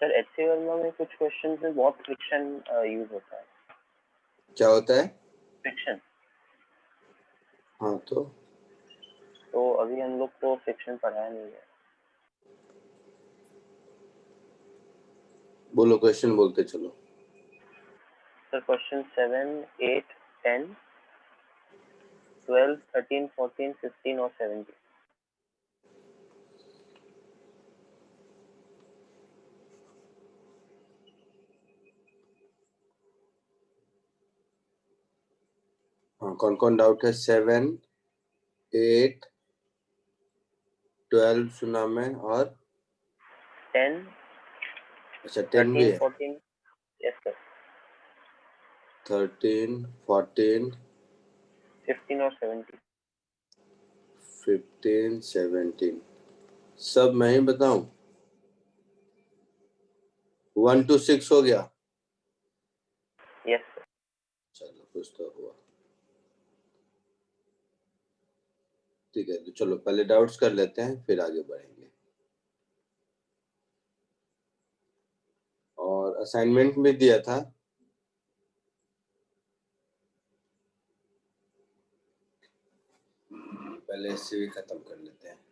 Sir HC Verma में कुछ questions में बहुत फ्रिक्शन यूज होता है। क्या होता है? फ्रिक्शन। हाँ तो अभी हम लोग को फ्रिक्शन पढ़ाया नहीं है। बोलो, क्वेश्चन बोलते चलो। सर क्वेश्चन 7, 8, 10, 12, 13, 14, 15 और 17। हाँ, कौन कौन डाउट है? 7, 8, 12 सुना मैं, और 10, अच्छा 10 भी 13, है। 14। Yes sir. 13, 14, 15 और 17। 15, 17 सब मैं ही बताऊं? 1 to 6 हो गया। Yes sir. चलो कुछ तो हुआ। ठीक है, तो चलो पहले डाउट्स कर लेते हैं, फिर आगे बढ़ेंगे। और असाइनमेंट भी दिया था, पहले इससे भी खत्म कर लेते हैं।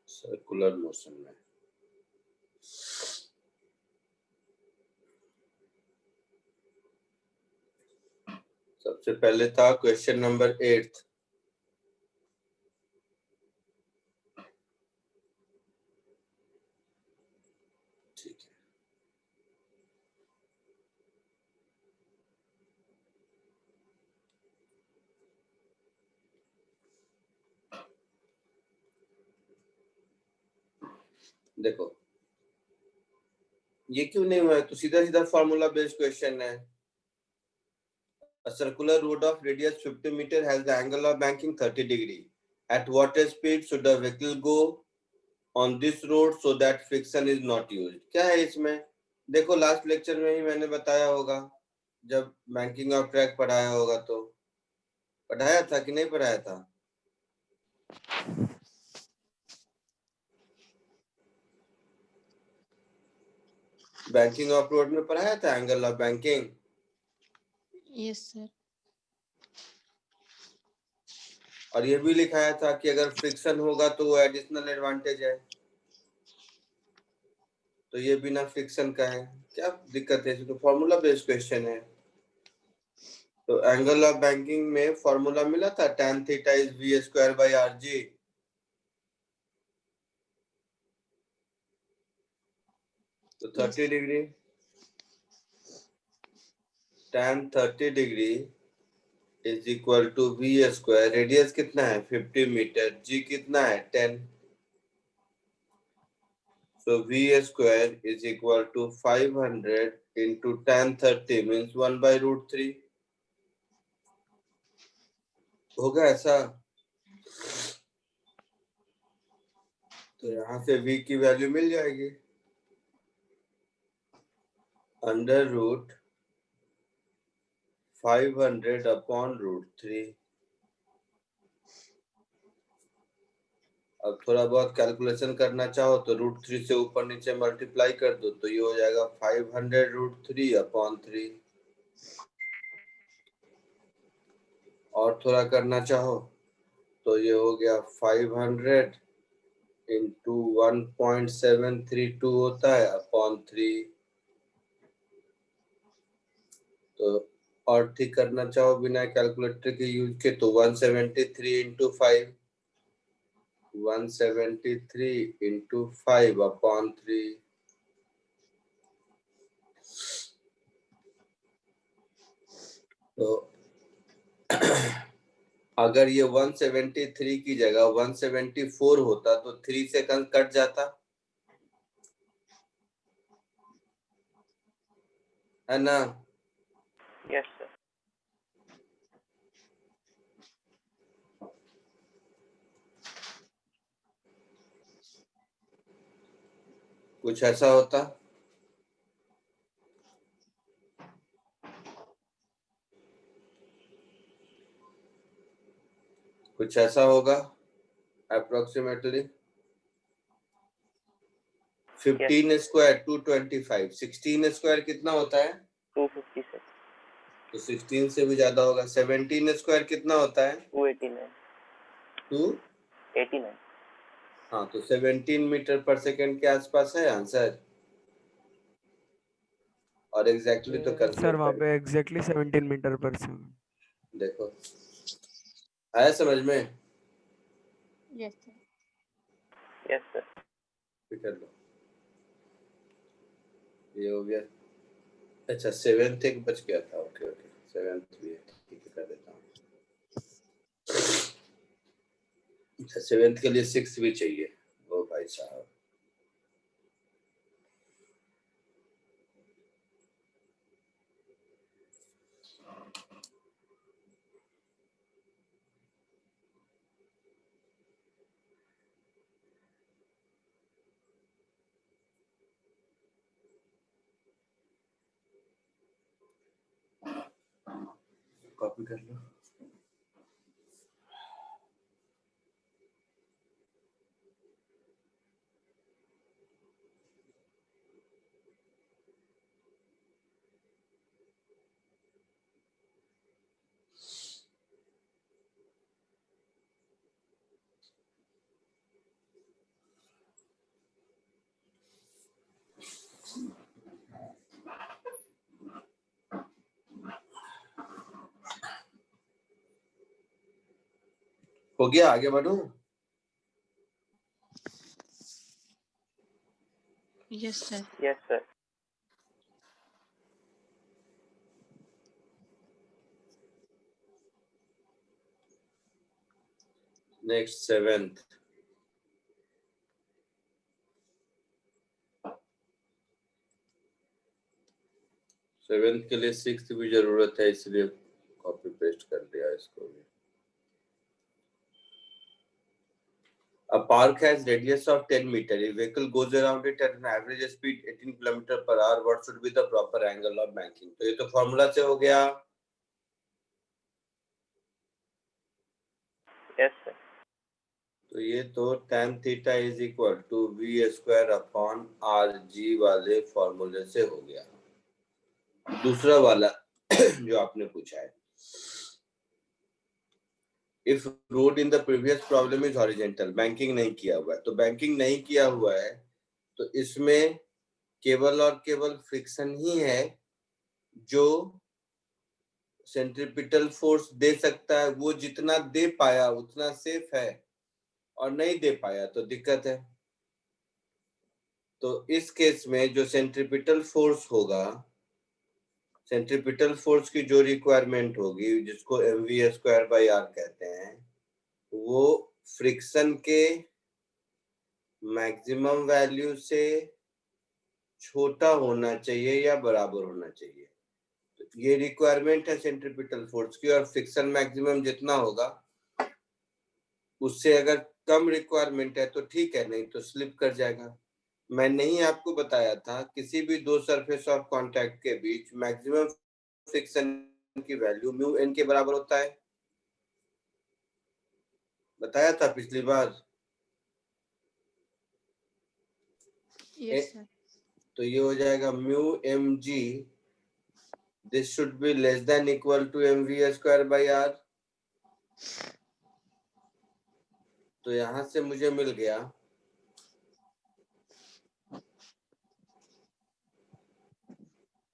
सर्कुलर मोशन में सबसे पहले था क्वेश्चन नंबर 8। ठीक है, देखो ये क्यों नहीं हुआ है, तो सीधा सीधा फॉर्मूला बेस्ड क्वेश्चन है। A circular road of radius 50 meter has the angle of banking 30 degree. At what speed should a vehicle go on this road so that friction is not used? क्या है इसमें? देखो last lecture में ही मैंने बताया होगा, जब बैंकिंग ऑफ ट्रैक पढ़ाया होगा तो। पढ़ाया था कि नहीं पढ़ाया था? बैंकिंग ऑफ रोड में पढ़ाया था angle of banking. Yes sir. और ये भी लिखाया था कि अगर फ्रिक्शन होगा तो वो एडिशनल एडवांटेज है, तो ये बिना फ्रिक्शन का है। क्या दिक्कत है? तो फॉर्मूला बेस्ड क्वेश्चन है। तो एंगल ऑफ बैंकिंग में फॉर्मूला मिला था tan theta is v square by rg। तो 30 degree tan 30 degree is equal to v square. Radius कितना है? 50 मीटर। g कितना है? 10। So v square is equal to 500 into tan 30 means 1 by root 3। होगा ऐसा? तो यहाँ से v की वैल्यू मिल जाएगी, अंडर रूट 500 अपॉन रूट 3। अब थोड़ा बहुत कैलकुलेशन करना चाहो तो रूट 3 से ऊपर नीचे मल्टीप्लाई कर दो, तो ये हो जाएगा 500 रूट 3 अपॉन 3। और थोड़ा करना चाहो तो ये हो गया 500 इंटू 1.732 होता है अपॉन 3। तो और ठीक करना चाहो बिना कैलकुलेटर के यूज के तो 173 इंटू 5, 173 इंटू 5 अपॉन 3। तो अगर ये 173 की जगह 174 होता तो 3 से कट जाता, है ना? Yes, sir. कुछ ऐसा होता, कुछ ऐसा होगा अप्रोक्सीमेटली 15 स्क्वायर 225, 16 स्क्वायर कितना होता है? 256. तो 16 से भी ज्यादा होगा। 17 स्क्वायर कितना होता है? 289. 289। 89. हाँ, तो 17 मीटर पर सेकंड के आसपास है आंसर। और एग्जैक्टली तो सर कैलकुलेट वहाँ कर, पे एग्जैक्टली 17 मीटर पर सेकंड। देखो आया समझ में? Yes, sir. Yes, sir. फिर कर लो, ये हो गया। अच्छा, 7th एक बच गया था। ओके ओके, 7th भी है, ठीक है, कर देता हूँ। अच्छा, 7th के लिए 6 भी चाहिए। ओ भाई साहब, कॉपी कर लो। हो गया, आगे बढ़ूं? Yes, sir. Yes, sir. Next 7th। 7th के लिए 6th भी जरूरत है, इसलिए कॉपी पेस्ट कर दिया इसको भी। A park has radius of 10 meter. A vehicle goes around it at an average speed 18 km per hour. What should be the proper angle of banking? तो ये तो फॉर्मूला से हो गया। Yes, sir. तो ये तो tan theta is equal to v square upon r g वाले फॉर्मूले से हो गया। दूसरा वाला जो आपने पूछा है, if road in the previous problem is horizontal, banking नहीं किया हुआ है, तो बैंकिंग नहीं किया हुआ है तो इसमें केवल और केवल फ्रिक्शन ही है जो सेंट्रीपिटल फोर्स दे सकता है। वो जितना दे पाया उतना सेफ है, और नहीं दे पाया तो दिक्कत है। तो इस केस में जो सेंट्रीपिटल फोर्स होगा, सेंट्रीपिटल फोर्स की जो रिक्वायरमेंट होगी, जिसको mv स्क्वायर बाई आर कहते हैं, वो फ्रिक्शन के मैक्सिमम वैल्यू से छोटा होना चाहिए या बराबर होना चाहिए। तो ये रिक्वायरमेंट है सेंट्रीपिटल फोर्स की, और फ्रिक्शन मैक्सिमम जितना होगा उससे अगर कम रिक्वायरमेंट है तो ठीक है, नहीं तो स्लिप कर जाएगा। मैंने ही आपको बताया था किसी भी दो सरफेस ऑफ कांटेक्ट के बीच मैक्सिमम फ्रिक्शन की वैल्यू म्यू एन के बराबर होता है, बताया था पिछली बार। Yes, sir. तो ये हो जाएगा mu m g, this should be less than equal to m v square by r. तो यहां से मुझे मिल गया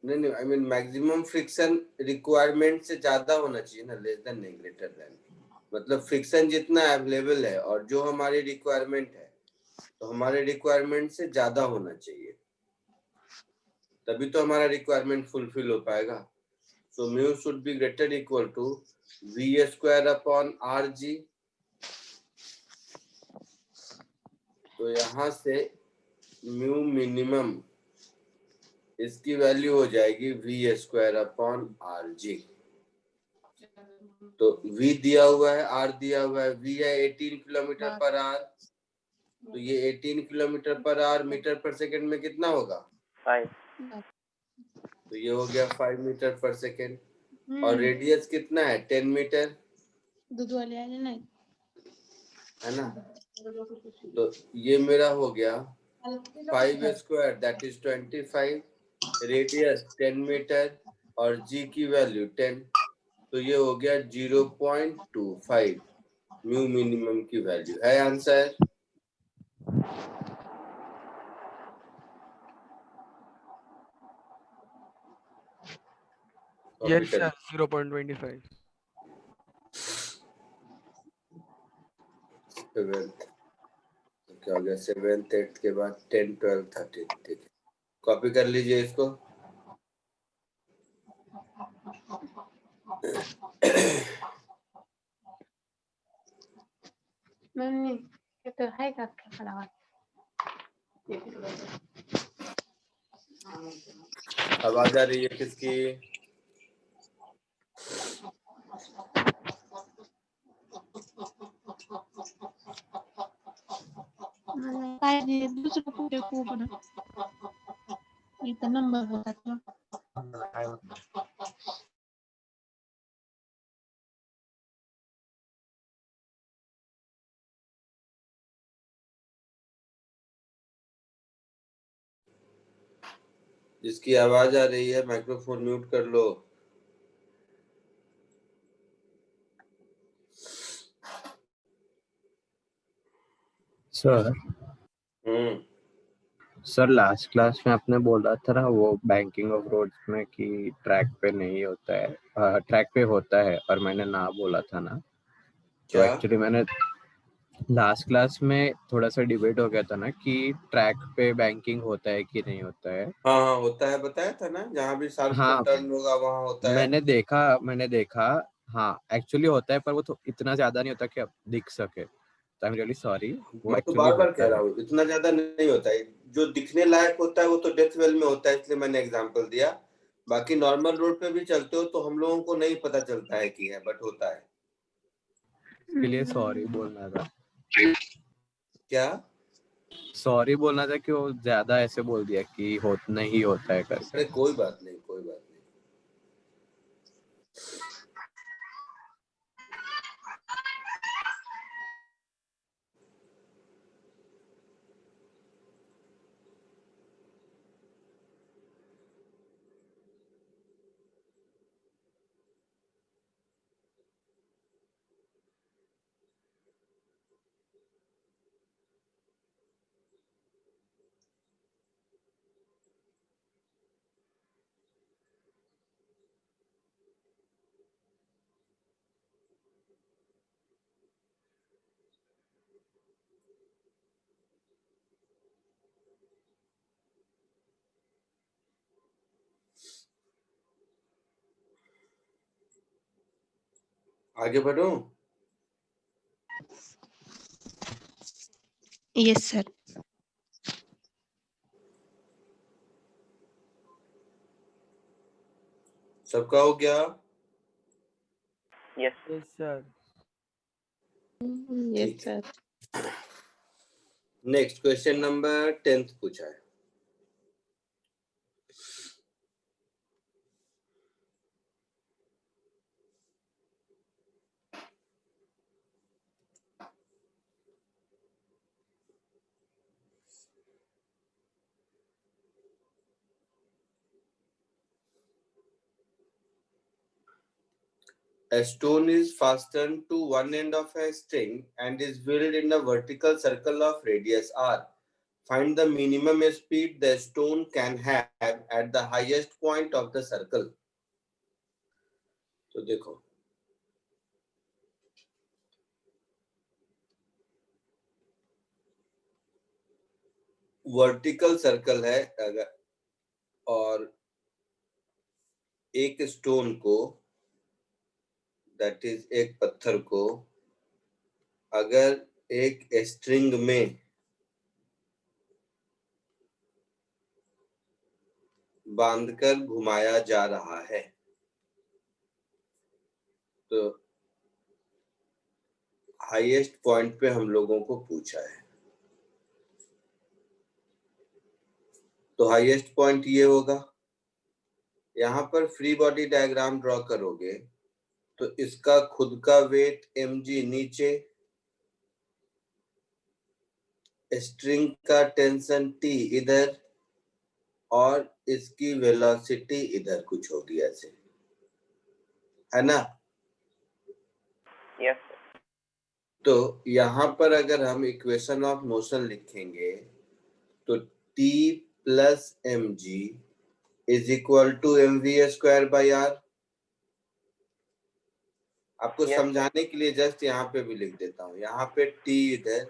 नहीं, I mean maximum friction requirement से ज्यादा होना चाहिए ना, लेस देन नहीं, ग्रेटर देन। मतलब फ्रिक्शन जितना अवेलेबल है और जो हमारी रिक्वायरमेंट है, तो हमारे रिक्वायरमेंट से ज्यादा होना चाहिए, तभी तो हमारा रिक्वायरमेंट फुलफिल हो पाएगा। So mu should be greater equal to we square upon r g. तो यहां से म्यू मिनिमम इसकी वैल्यू हो जाएगी v square upon r g. तो v दिया हुआ है, r दिया हुआ है, v है 18 किलोमीटर पर आवर, तो ये 18 किलोमीटर पर आवर मीटर पर सेकंड में कितना होगा? 5। तो ये हो गया 5 मीटर पर सेकंड। और रेडियस कितना है? 10 मीटर, दूध वाले आए नहीं है ना? तो ये मेरा हो गया 5 square that is 25, radius 10 metre और g की वैल्यू 10, तो ये हो गया 0.25 म्यू मिनिमम की वैल्यू है। Answer Yes sir, 0.25. 7th क्या हो गया? 7th 8th के बाद 10 12 13, ठीक है, कॉपी कर लीजिए इसको। मम्मी ये तो है का खड़ा हुआ आवाज आ रही है किसकी? काय नाही दुसरं कुठे खूप ना इथं नंबर होता तो जिसकी आवाज आ रही है माइक्रोफोन म्यूट कर लो। सर सर लास्ट क्लास में आपने बोला था ना वो बैंकिंग ऑफ रोड्स में कि ट्रैक पे नहीं होता है, ट्रैक पे होता है, और मैंने ना बोला था ना, तो क्या? एक्चुअली मैंने लास्ट क्लास में थोड़ा सा डिबेट हो गया था ना कि ट्रैक पे बैंकिंग होता है कि नहीं होता है। हाँ हाँ होता है, बताया था ना, जहाँ भी शार्प हाँ टर्न होगा वहाँ होता है। मैंने देखा, हाँ एक्चुअली होता है, पर वो तो इतना ज्यादा नहीं होता कि अब दिख सके, तो आई एम रियली सॉरी, वो मैं तो एक्चुअली बार बार कह होता रहा है। हूँ इतना ज्यादा नहीं होता है, जो दिखने लायक होता है वो तो डेथ वेल में होता है, इसलिए मैंने एग्जांपल दिया। बाकी नॉर्मल रोड पे भी चलते हो तो हम लोगों को नहीं पता चलता है कि है, बट होता है। इसके लिए सॉरी बोलना था। क्या? सॉरी बोलना था कि वो ज्यादा ऐसे बोल दिया कि नहीं होता है करके। अरे कोई बात नहीं, कोई बात नहीं। आगे बढ़ो। यस सर सबका हो गया? Yes. Yes sir. यस ठीक है। Sir next question number 10th पूछा है। A stone is fastened to one end of a string and is wheeled in a vertical circle of radius r. Find the minimum speed the stone can have at the highest point of the circle. तो देखो, vertical circle है अगर, और एक stone को, that is एक पत्थर को, अगर एक स्ट्रिंग में बांधकर घुमाया जा रहा है। तो हाईएस्ट पॉइंट पे हम लोगों को पूछा है, तो हाईएस्ट पॉइंट ये होगा। यहाँ पर फ्री बॉडी डायग्राम ड्रॉ करोगे तो इसका खुद का वेट mg नीचे, स्ट्रिंग का टेंशन T इधर और इसकी वेलोसिटी इधर कुछ होगी ऐसे, है ना? Yes sir. तो यहाँ पर अगर हम इक्वेशन ऑफ मोशन लिखेंगे तो T plus mg is equal to mv²/r। आपको Yes. समझाने के लिए जस्ट यहाँ पे भी लिख देता हूँ, यहाँ पे T इधर,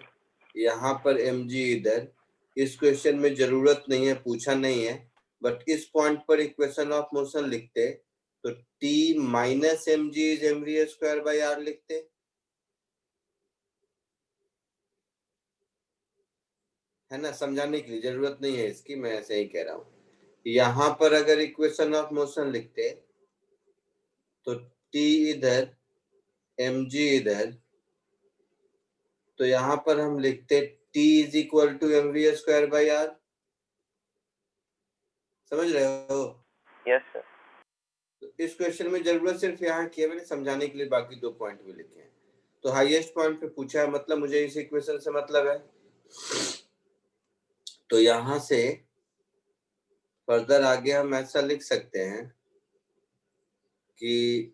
यहाँ पर mg इधर। इस क्वेश्चन में जरूरत नहीं है, पूछा नहीं है, बट इस पॉइंट पर इक्वेशन ऑफ मोशन लिखते तो T minus mg is mv²/r लिखते, है ना? समझाने के लिए जरूरत नहीं है इसकी, मैं ऐसे ही कह रहा हूँ। यहाँ पर अगर इक्वेशन ऑफ मोशन लिखते तो T इधर mg इधर, तो यहाँ पर हम लिखते T is equal to mv²/r। समझ रहे हो? Yes sir. तो इस क्वेश्चन में जरूरत सिर्फ यहाँ की है, मैंने समझाने के लिए बाकी 2 पॉइंट भी लिखे हैं। तो हाईएस्ट पॉइंट पे पूछा है, मतलब मुझे इस इक्वेशन से मतलब है। तो यहाँ से फर्दर आगे हम ऐसा लिख सकते हैं कि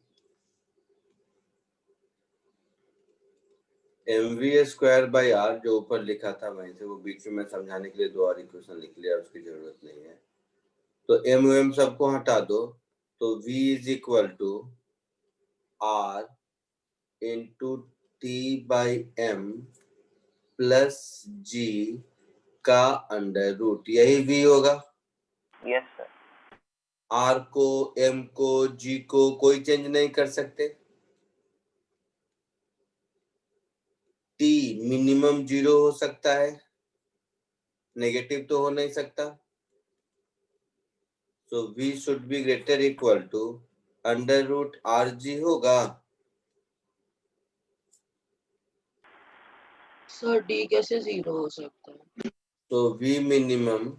mv²/r जो ऊपर लिखा था वहीं से, वो बीच में मैं समझाने के लिए 2 और इक्वेशन लिख लिया, उसकी जरूरत नहीं है। तो m सबको हटा दो, तो v is equal to r into T/m plus g का अंडर रूट, यही v होगा। Yes sir. r को, m को, g को कोई चेंज नहीं कर सकते। t मिनिमम 0 हो सकता है, नेगेटिव तो हो नहीं सकता। So v should be greater equal to under root rg होगा। सर डी कैसे 0 हो सकता है? तो v minimum,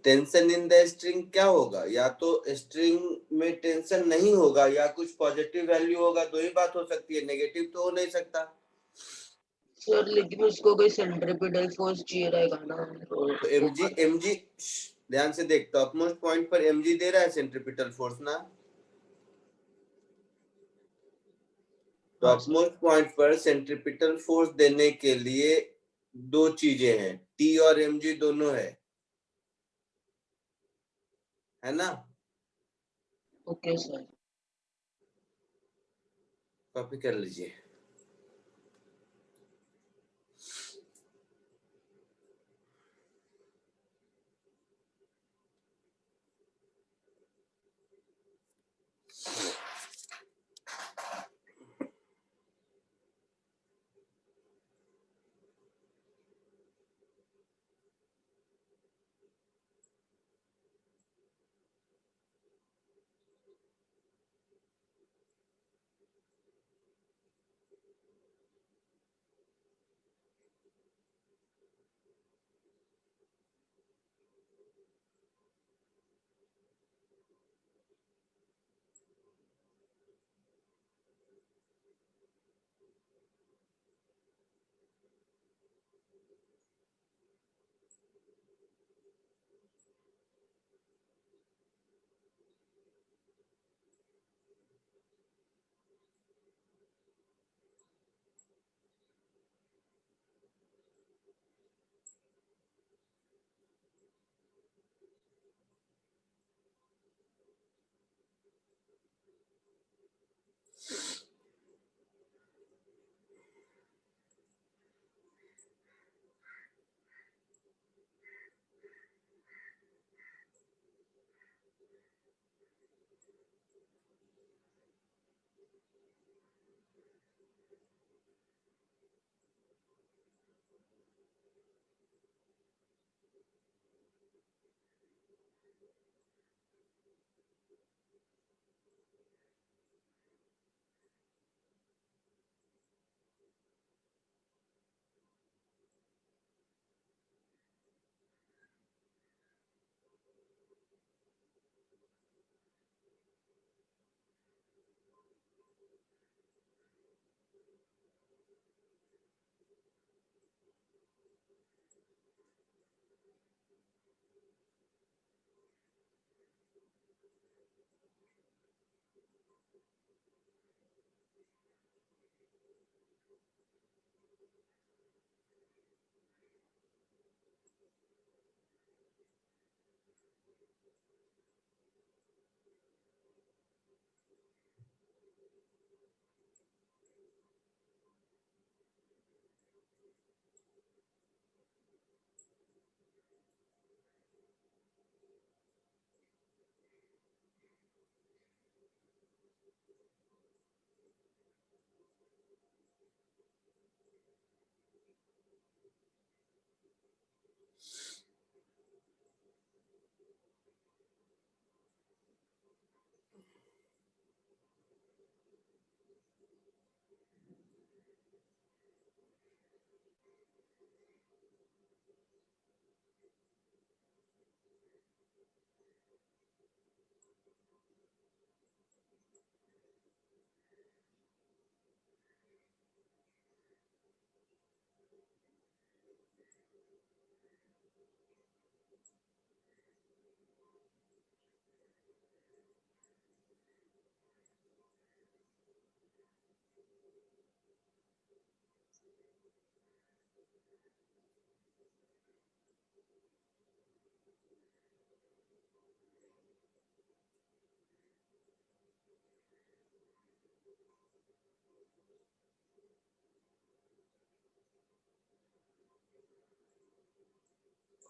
tension in the string क्या होगा? या तो स्ट्रिंग में टेंशन नहीं होगा या कुछ पॉजिटिव वैल्यू होगा, दो ही बात हो सकती है, नेगेटिव तो हो नहीं सकता। सर लेकिन उसको कोई सेंट्रीपिटल फोर्स चाहिए रहेगा ना, तो mg ध्यान से देख, टॉप मोस्ट पॉइंट पर mg दे रहा है सेंट्रीपिटल फोर्स ना। टॉप मोस्ट पॉइंट पर सेंट्रीपिटल फोर्स देने के लिए 2 चीजें हैं, T और mg दोनों है ना? Okay sir. कॉपी कर लीजिए।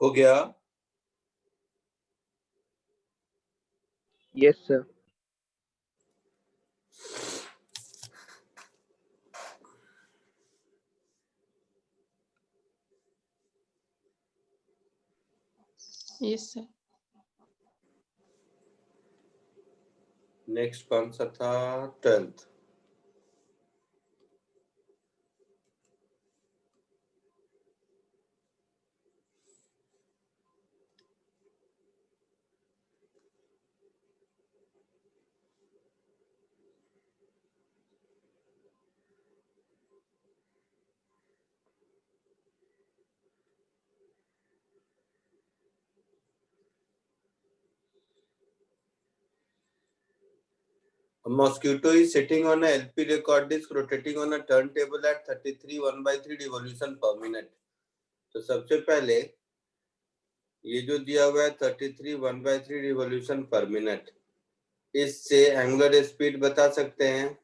हो गया? Yes, sir. Yes, sir. Next कौन सा था? 12th. A mosquito is sitting on a LP record disc rotating on a turntable at 33 1/3 revolution per minute. तो सबसे पहले ये जो दिया हुआ है 33 1/3 रिवॉल्यूशन पर मिनट, इससे एंगुलर स्पीड बता सकते हैं।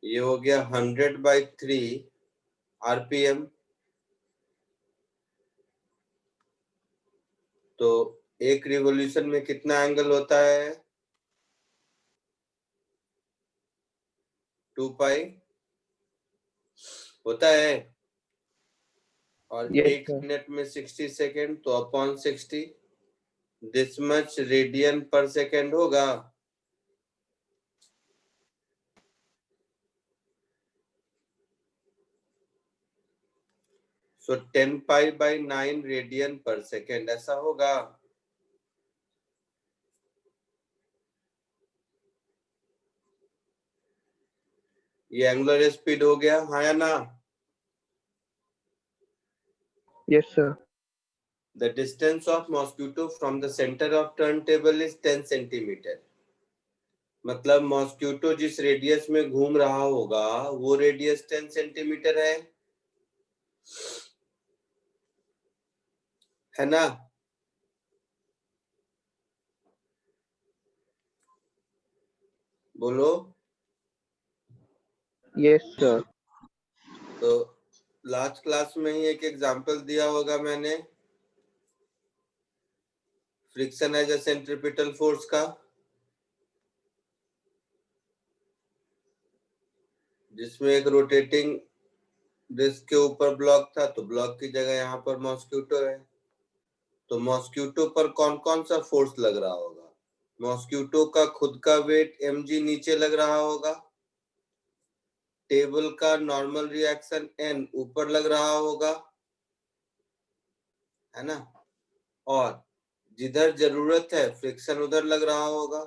ये हो गया 100/3 आरपीएम। तो एक रिवॉल्यूशन में कितना एंगल होता है? 2 पाई होता है। और Yes, एक sir. मिनट में 60 सेकेंड, तो अपॉन 60 दिस मच रेडियन पर सेकेंड होगा। सो 10 पाई बाई 9 रेडियन पर सेकेंड ऐसा होगा। ये एंगुलर स्पीड हो गया, हाँ या ना? Yes, sir. The distance of mosquito from the center of turntable is 10 centimetre. मतलब मॉस्क्यूटो जिस रेडियस में घूम रहा होगा वो रेडियस 10 सेंटीमीटर है ना? बोलो। Yes, sir. तो लास्ट क्लास में ही एक एग्जांपल दिया होगा मैंने, friction as a centripetal force का, जिसमें एक रोटेटिंग डिस्क के ऊपर ब्लॉक था, तो ब्लॉक की जगह यहाँ पर मॉस्क्यूटो है। तो मॉस्क्यूटो पर कौन कौन सा फोर्स लग रहा होगा? मॉस्क्यूटो का खुद का वेट mg नीचे लग रहा होगा, टेबल का नॉर्मल रिएक्शन n ऊपर लग रहा होगा, है ना? और जिधर जरूरत है फ्रिक्शन उधर लग रहा होगा।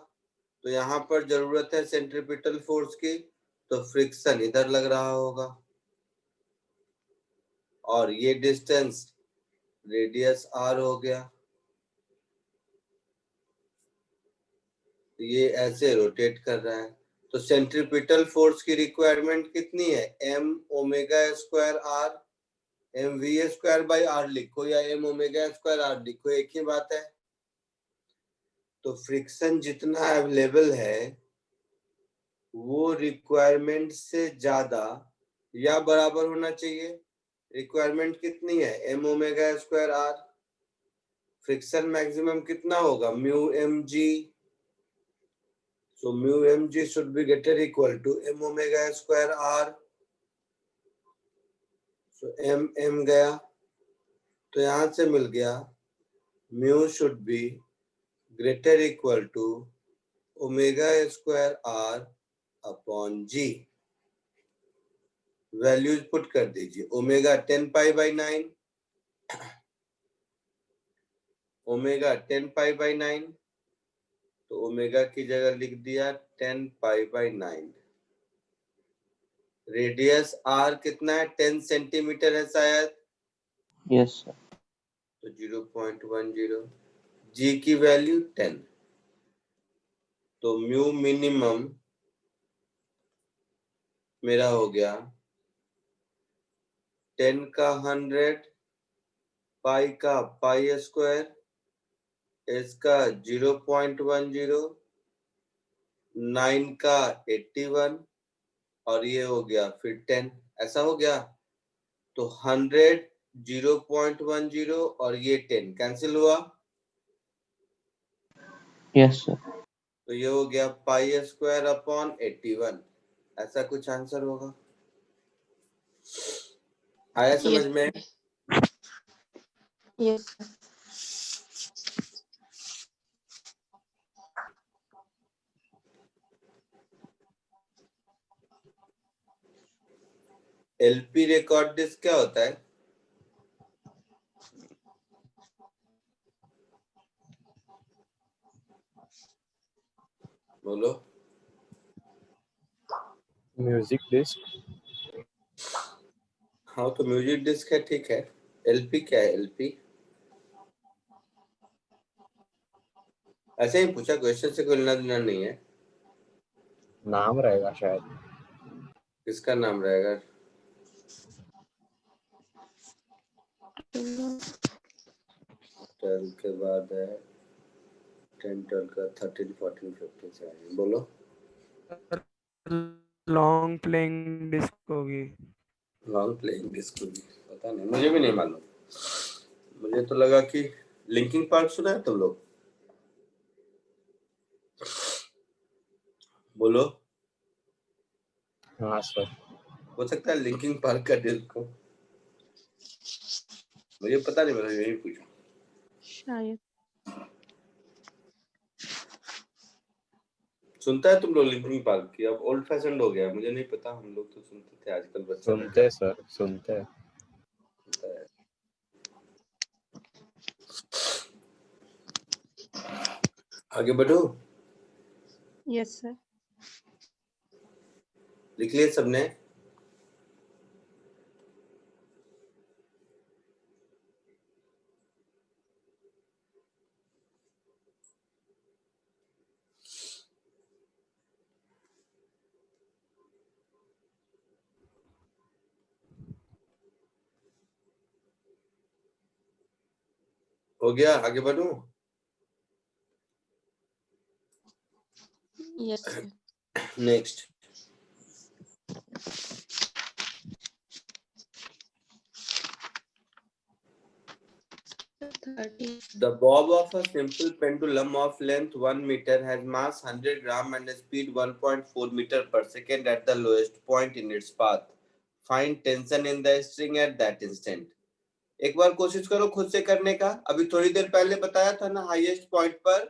तो यहाँ पर जरूरत है सेंट्रीपिटल फोर्स की, तो फ्रिक्शन इधर लग रहा होगा। और ये डिस्टेंस रेडियस r हो गया। ये ऐसे रोटेट कर रहा है। तो सेंट्रीपिटल फोर्स की रिक्वायरमेंट कितनी है? m omega square r, mv square by r लिखो या m ओमेगा स्क्वायर r लिखो, एक ही बात है। तो फ्रिक्शन जितना अवेलेबल है वो रिक्वायरमेंट से ज्यादा या बराबर होना चाहिए। रिक्वायरमेंट कितनी है? m omega square r। Friction maximum कितना होगा? Mu mg। So mu mg should be greater equal to m omega square r. So m गया, तो यहाँ से मिल गया mu should be greater equal to omega square r upon g. Values put कर दीजिए। Omega 10 pi by 9, omega 10 pi by 9, तो omega की जगह लिख दिया 10 पाई बाई 9। रेडियस r कितना है? 10 सेंटीमीटर है शायद। Yes sir. तो 0.10, g की वैल्यू 10। तो म्यू मिनिमम मेरा हो गया 10 का 100, पाई का पाई स्क्वायर, एस का 0.10, 9 का 81 और ये हो गया फिर 10। ऐसा हो गया। तो 100 0.10 और ये 10 कैंसिल हुआ, यस सर। तो ये हो गया पाई स्क्वायर अपॉन 81। ऐसा कुछ आंसर होगा। आया समझ में? यस एलपी रिकॉर्ड डिस्क क्या होता है? बोलो। Music disc. हाँ तो म्यूजिक डिस्क है, ठीक है। एलपी क्या है? एलपी ऐसे ही पूछा, क्वेश्चन से कोई लेना देना नहीं है। नाम रहेगा शायद। किसका नाम रहेगा? 12 के बाद है 10 12 का 13 14 15 से आएंगे। बोलो। लॉन्ग प्लेइंग डिस्क होगी। लॉन्ग प्लेइंग डिस्क होगी, पता नहीं, मुझे भी नहीं मालूम। मुझे तो लगा कि लिंकिंग पार्क सुना है तुम लोग? बोलो। हाँ सर। हो सकता है लिंकिंग पार्क का डिस्क हो, मुझे पता नहीं, मैंने यही पूछा। शायद। सुनता है तुम लोग लिंकिंग पार्क की? अब ओल्ड फैशन हो गया, मुझे नहीं पता, हम लोग तो सुनते थे, आजकल बच्चा लोग सुनते सर, सुनते। सुनता है। आगे बढ़ो। Yes sir. लिख लिया सबने? हो गया? आगे बढ़ो। Yes sir. Next. The bob of a simple pendulum of length 1 meter has mass 100 gram and speed 1.4 meter per second at the lowest point in its path. Find tension in the string at that instant. एक बार कोशिश करो खुद से करने का। अभी थोड़ी देर पहले बताया था ना हाईएस्ट पॉइंट पर।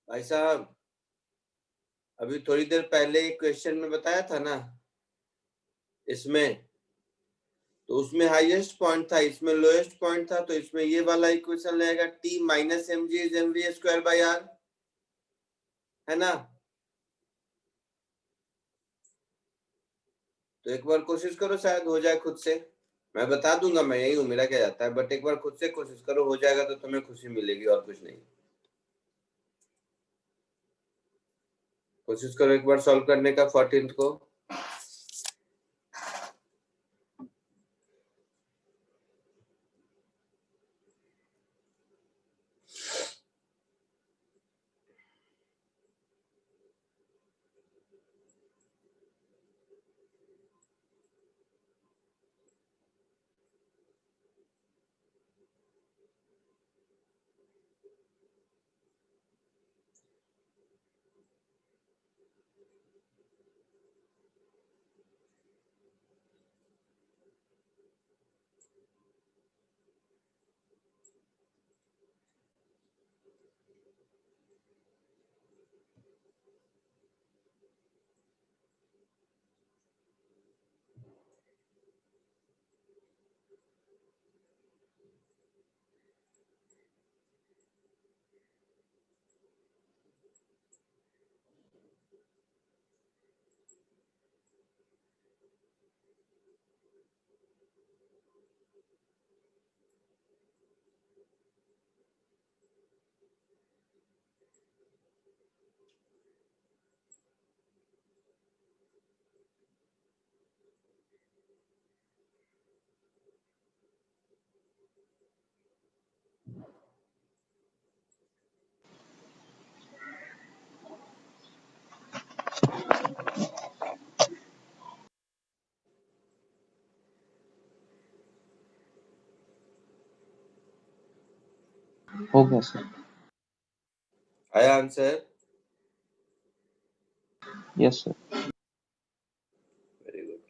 भाई साहब, अभी थोड़ी देर पहले एक क्वेश्चन में बताया था ना, इसमें तो उसमें हाईएस्ट पॉइंट था, इसमें लोएस्ट पॉइंट था, तो इसमें ये वाला इक्वेशन रहेगा t minus m g is m v square by r, है ना? तो एक बार कोशिश करो, शायद हो जाए खुद से। मैं बता दूंगा, मैं यही हूँ, मेरा क्या जाता है, बट एक बार खुद से कोशिश करो, हो जाएगा तो तुम्हें खुशी मिलेगी और कुछ नहीं। कोशिश करो एक बार सॉल्व करने का 14th को। हो गया सर. आया answer? Yes sir. Very good.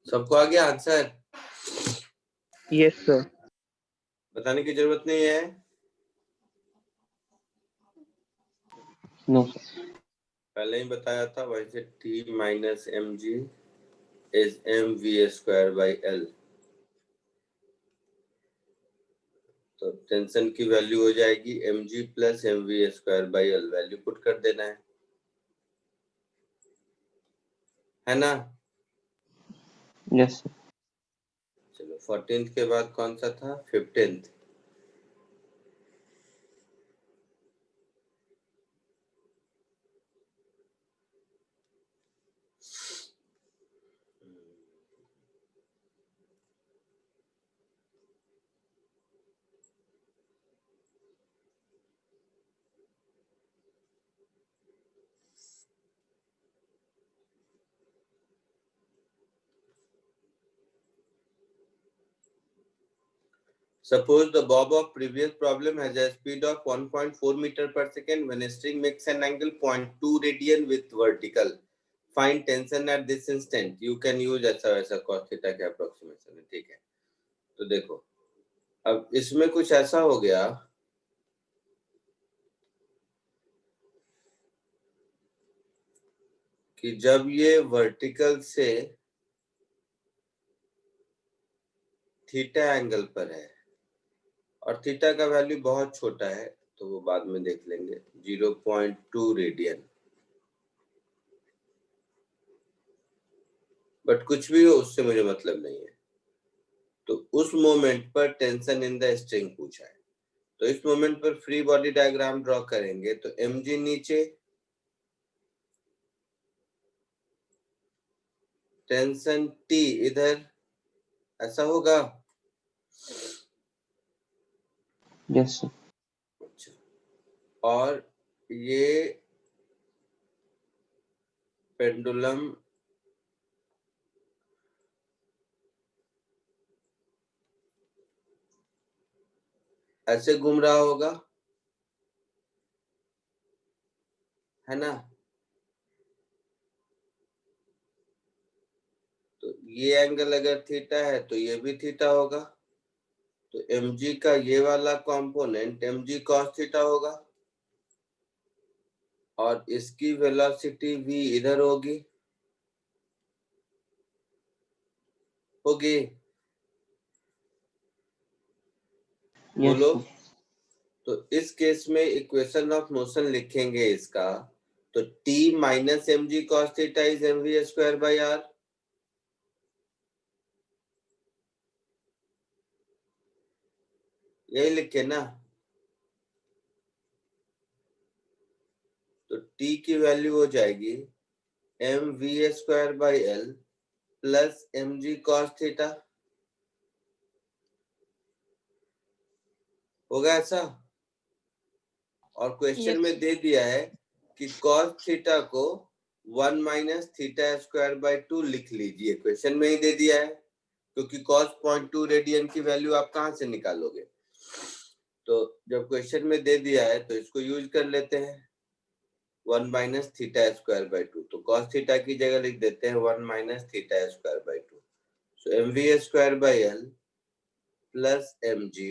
सबको आ गया आंसर? Yes sir. बताने की जरूरत नहीं है. No sir. पहले ही बताया था. वही से T minus mg is mv square by L. तो टेंशन की वैल्यू हो जाएगी mg plus mv square by L. Value put कर देना है ना? Yes sir. चलो 14th के बाद कौन सा था? 15th. Suppose the bob of previous problem has a speed of 1.4 meter per second when a string makes an angle 0.2 radian with vertical. Find tension at this instant. You can use ऐसा वैसा cos theta के approximation है. ठीक है. तो देखो अब इसमें कुछ ऐसा हो गया कि जब ये वर्टिकल से थीटा एंगल पर है और थीटा का वैल्यू बहुत छोटा है तो वो बाद में देख लेंगे. 0.2 रेडियन. बट कुछ भी हो उससे मुझे मतलब नहीं है. तो उस मोमेंट पर टेंशन इन द स्ट्रिंग पूछा है. तो इस मोमेंट पर फ्री बॉडी डायग्राम ड्रॉ करेंगे तो mg नीचे, टेंशन T इधर, ऐसा होगा. Yes sir. अच्छा. और ये पेंडुलम ऐसे घूम रहा होगा, है ना? तो ये एंगल अगर थीटा है तो ये भी थीटा होगा. तो mg का ये वाला कंपोनेंट mg cos थीटा होगा और इसकी वेलोसिटी v इधर होगी. Yes बोलो. sir. तो इस केस में इक्वेशन ऑफ मोशन लिखेंगे इसका. तो T minus mg cos theta is mv square by r. यही लिखे ना. तो T की वैल्यू हो जाएगी mv square by L plus mg cos theta. होगा ऐसा? और क्वेश्चन Yes. में दे दिया है कि cos थीटा को 1 माइनस थीटा स्क्वायर बाय 2 लिख लीजिए. क्वेश्चन में ही दे दिया है क्योंकि cos 0.2 रेडियन की वैल्यू आप कहां से निकालोगे. तो जब क्वेश्चन में दे दिया है तो इसको यूज कर लेते हैं. 1 माइनस थीटा स्क्वायर बाय 2. तो cos थीटा की जगह लिख देते हैं 1 minus theta square by 2. So mv square by L plus mg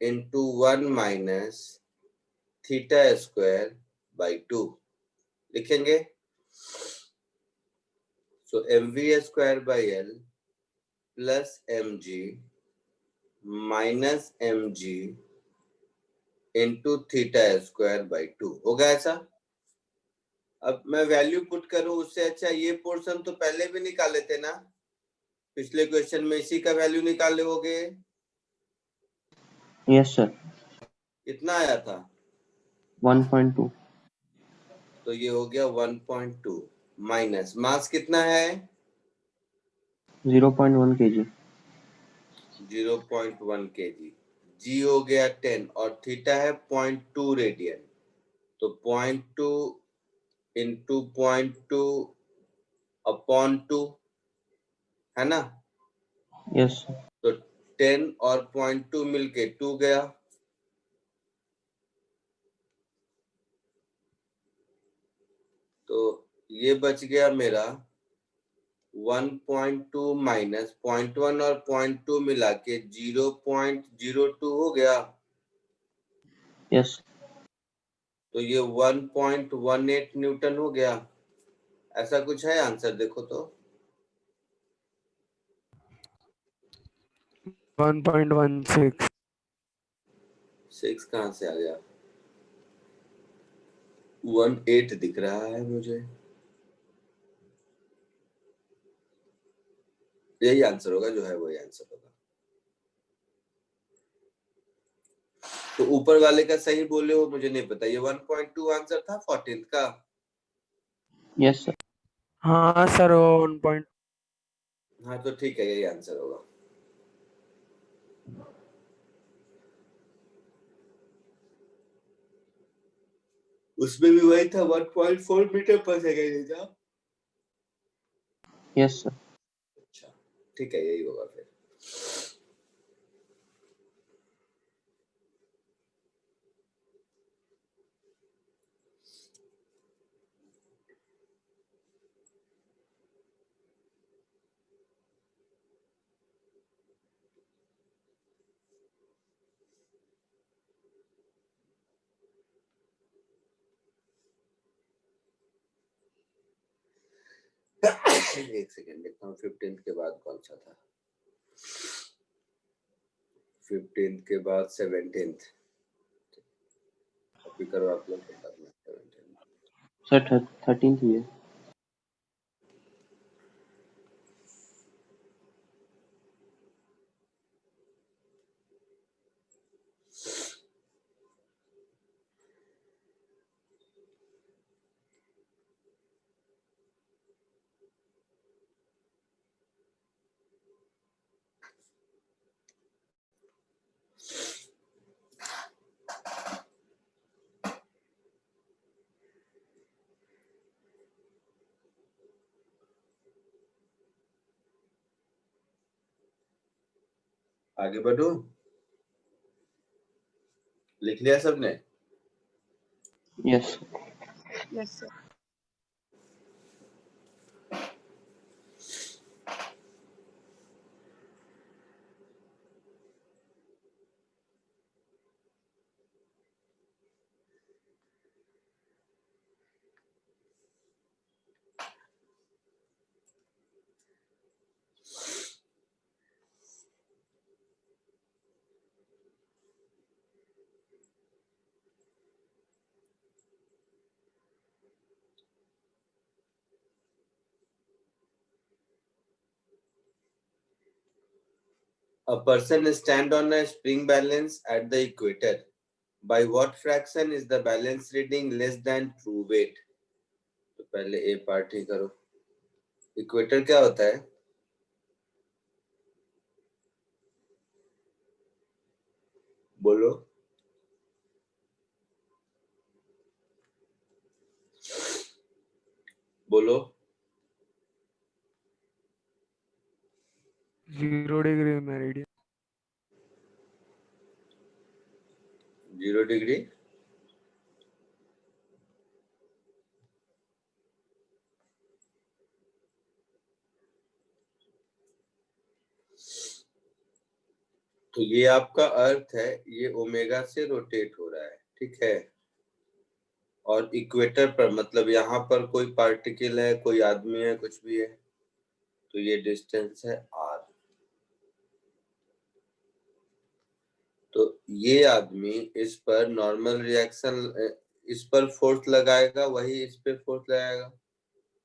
into 1 minus theta square by 2 लिखेंगे. सो mv square by L plus mg minus mg into theta square by 2 होगा ऐसा. अब मैं वैल्यू पुट करूं उससे अच्छा ये पोर्शन तो पहले भी निकाले थे ना. पिछले क्वेश्चन में इसी का वैल्यू निकाले होगे। Yes, sir. कितना आया था? 1.2. तो ये हो गया 1.2 माइनस मास कितना है? 0.1 kg. 0.1 kg। जी हो गया 10 और थीटा है 0.2 रेडियन। तो 0.2 इंटू 0.2 अपॉन 2 है ना। Yes, sir. तो 10 और 0.2 मिलके 2 गया। तो ये बच गया मेरा 1.2 माइनस 0.1 और 0.2 मिला के 0.02 हो गया। Yes. तो ये 1.18 न्यूटन हो गया। ऐसा कुछ है आंसर? देखो तो 1.16। 6 कहाँ से आ गया? 18 दिख रहा है मुझे। यही आंसर होगा, जो है वही आंसर होगा। तो ऊपर वाले का सही बोले हो, मुझे नहीं पता। ये 1.2 आंसर था 14 का। Yes, sir. हाँ सर, वो 1. हाँ तो ठीक है, यही आंसर होगा। उसमें भी वही था 1.4 मीटर पर सेकेंड था। Yes, sir. अच्छा ठीक है, यही होगा फिर। एक सेकेंड देखता हूँ 15 के बाद कौन सा था। 15 के बाद 17। कॉपी करो आप लोग के बाद में 17। Sir, 13th year. आगे बढ़ो। लिख लिया सबने? Yes. Yes sir. A person stand on a spring balance at the equator. By what fraction is the balance reading less than true weight? तो पहले ए पार्ट ही करो। इक्वेटर क्या होता है? बोलो। बोलो। 0 डिग्री मेरिडियन। 0 डिग्री तो ये आपका अर्थ है, ये ओमेगा से रोटेट हो रहा है, ठीक है। और इक्वेटर पर मतलब यहाँ पर कोई पार्टिकल है, कोई आदमी है, कुछ भी है, तो ये डिस्टेंस है r। तो ये आदमी इस पर नॉर्मल रिएक्शन, इस पर फोर्स लगाएगा, वही इस पे फोर्स लगाएगा,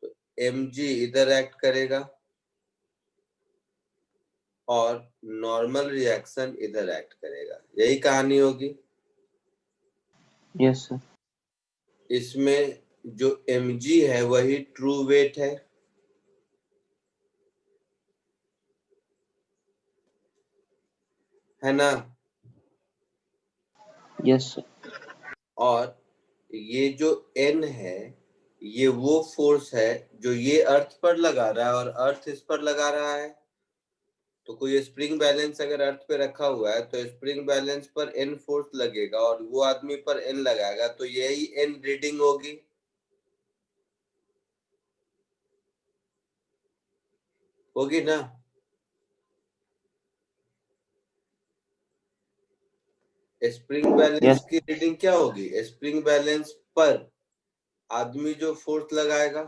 तो mg इधर एक्ट करेगा, और नॉर्मल रिएक्शन इधर एक्ट करेगा। यही कहानी होगी। Yes, sir. इसमें जो mg है वही ट्रू वेट है ना? Yes, sir. और ये जो n है ये वो फोर्स है जो ये अर्थ पर लगा रहा है और अर्थ इस पर लगा रहा है। तो कोई स्प्रिंग बैलेंस अगर अर्थ पे रखा हुआ है तो स्प्रिंग बैलेंस पर n फोर्स लगेगा और वो आदमी पर n लगाएगा, तो यही n रीडिंग होगी। होगी ना? Spring balance Yes. की रीडिंग क्या होगी? स्प्रिंग बैलेंस पर आदमी जो फोर्स लगाएगा,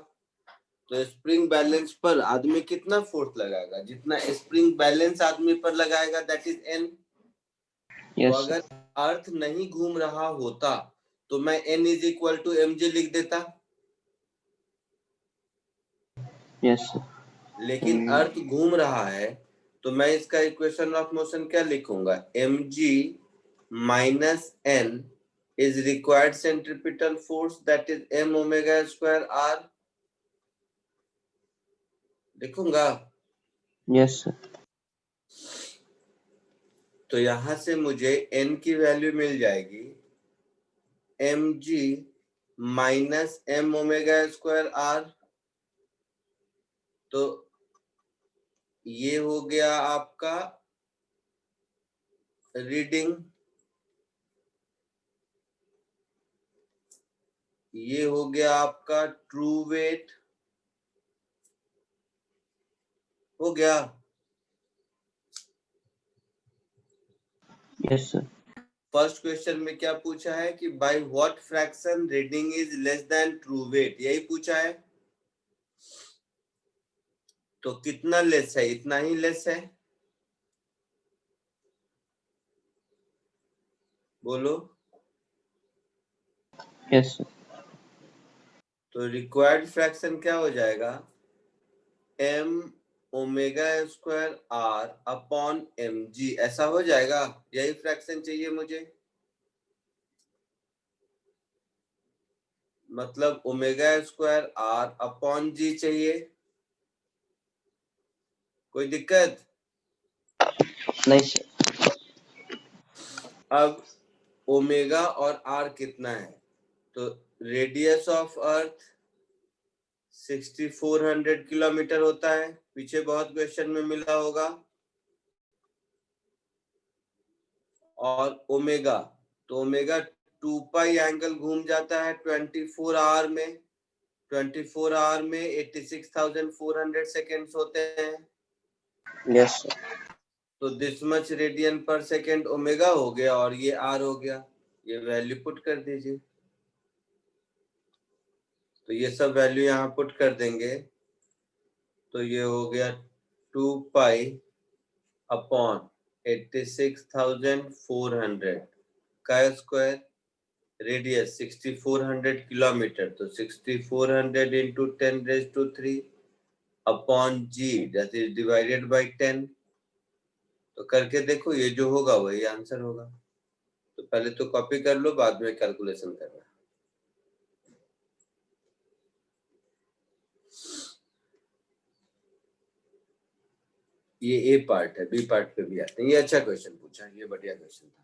तो स्प्रिंग बैलेंस पर आदमी कितना फोर्स लगाएगा? जितना स्प्रिंग बैलेंस आदमी पर लगाएगा, दैट इज n। तो Yes, sir. अगर अर्थ नहीं घूम रहा होता तो मैं n is equal to mg लिख देता, Yes, sir. लेकिन अर्थ घूम रहा है तो मैं इसका इक्वेशन ऑफ मोशन क्या लिखूंगा? mg minus n is required centripetal force, that is m omega square r लिखूंगा। Yes, sir. तो यहां से मुझे n की वैल्यू मिल जाएगी mg minus m omega square r। तो ये हो गया आपका रीडिंग, ये हो गया आपका ट्रू वेट, हो गया। Yes, sir. फर्स्ट क्वेश्चन में क्या पूछा है कि by what fraction reading is less than true weight, यही पूछा है। तो कितना लेस है? इतना ही लेस है, बोलो। Yes, sir. तो रिक्वायर्ड फ्रैक्शन क्या हो जाएगा? m omega square r upon mg, ऐसा हो जाएगा। यही फ्रैक्शन चाहिए मुझे, मतलब omega square r upon g चाहिए। कोई दिक्कत? Nice, sir. अब ओमेगा और r कितना है? तो रेडियस ऑफ अर्थ 6400 किलोमीटर होता है, पीछे बहुत क्वेश्चन में मिला होगा। और ओमेगा, तो ओमेगा 2 पाई एंगल घूम जाता है 24 आवर में। 24 आवर में 86,400 सेकेंड्स होते हैं। Yes, sir. तो दिस मच रेडियन पर सेकेंड ओमेगा हो गया और ये आर हो गया। ये वैल्यू पुट कर दीजिए। तो ये सब वैल्यू यहाँ पुट कर देंगे तो ये हो गया 2 पाई अपॉन 86,400 का स्क्वायर, रेडियस 6400 किलोमीटर, तो 6400 into 10⁻³ upon g that is divided by 10। तो करके देखो, ये जो होगा वही आंसर होगा। तो पहले तो कॉपी कर लो, बाद में कैलकुलेशन करना। ये ए पार्ट है, बी पार्ट पे भी आते हैं। ये अच्छा क्वेश्चन पूछा, ये बढ़िया क्वेश्चन था।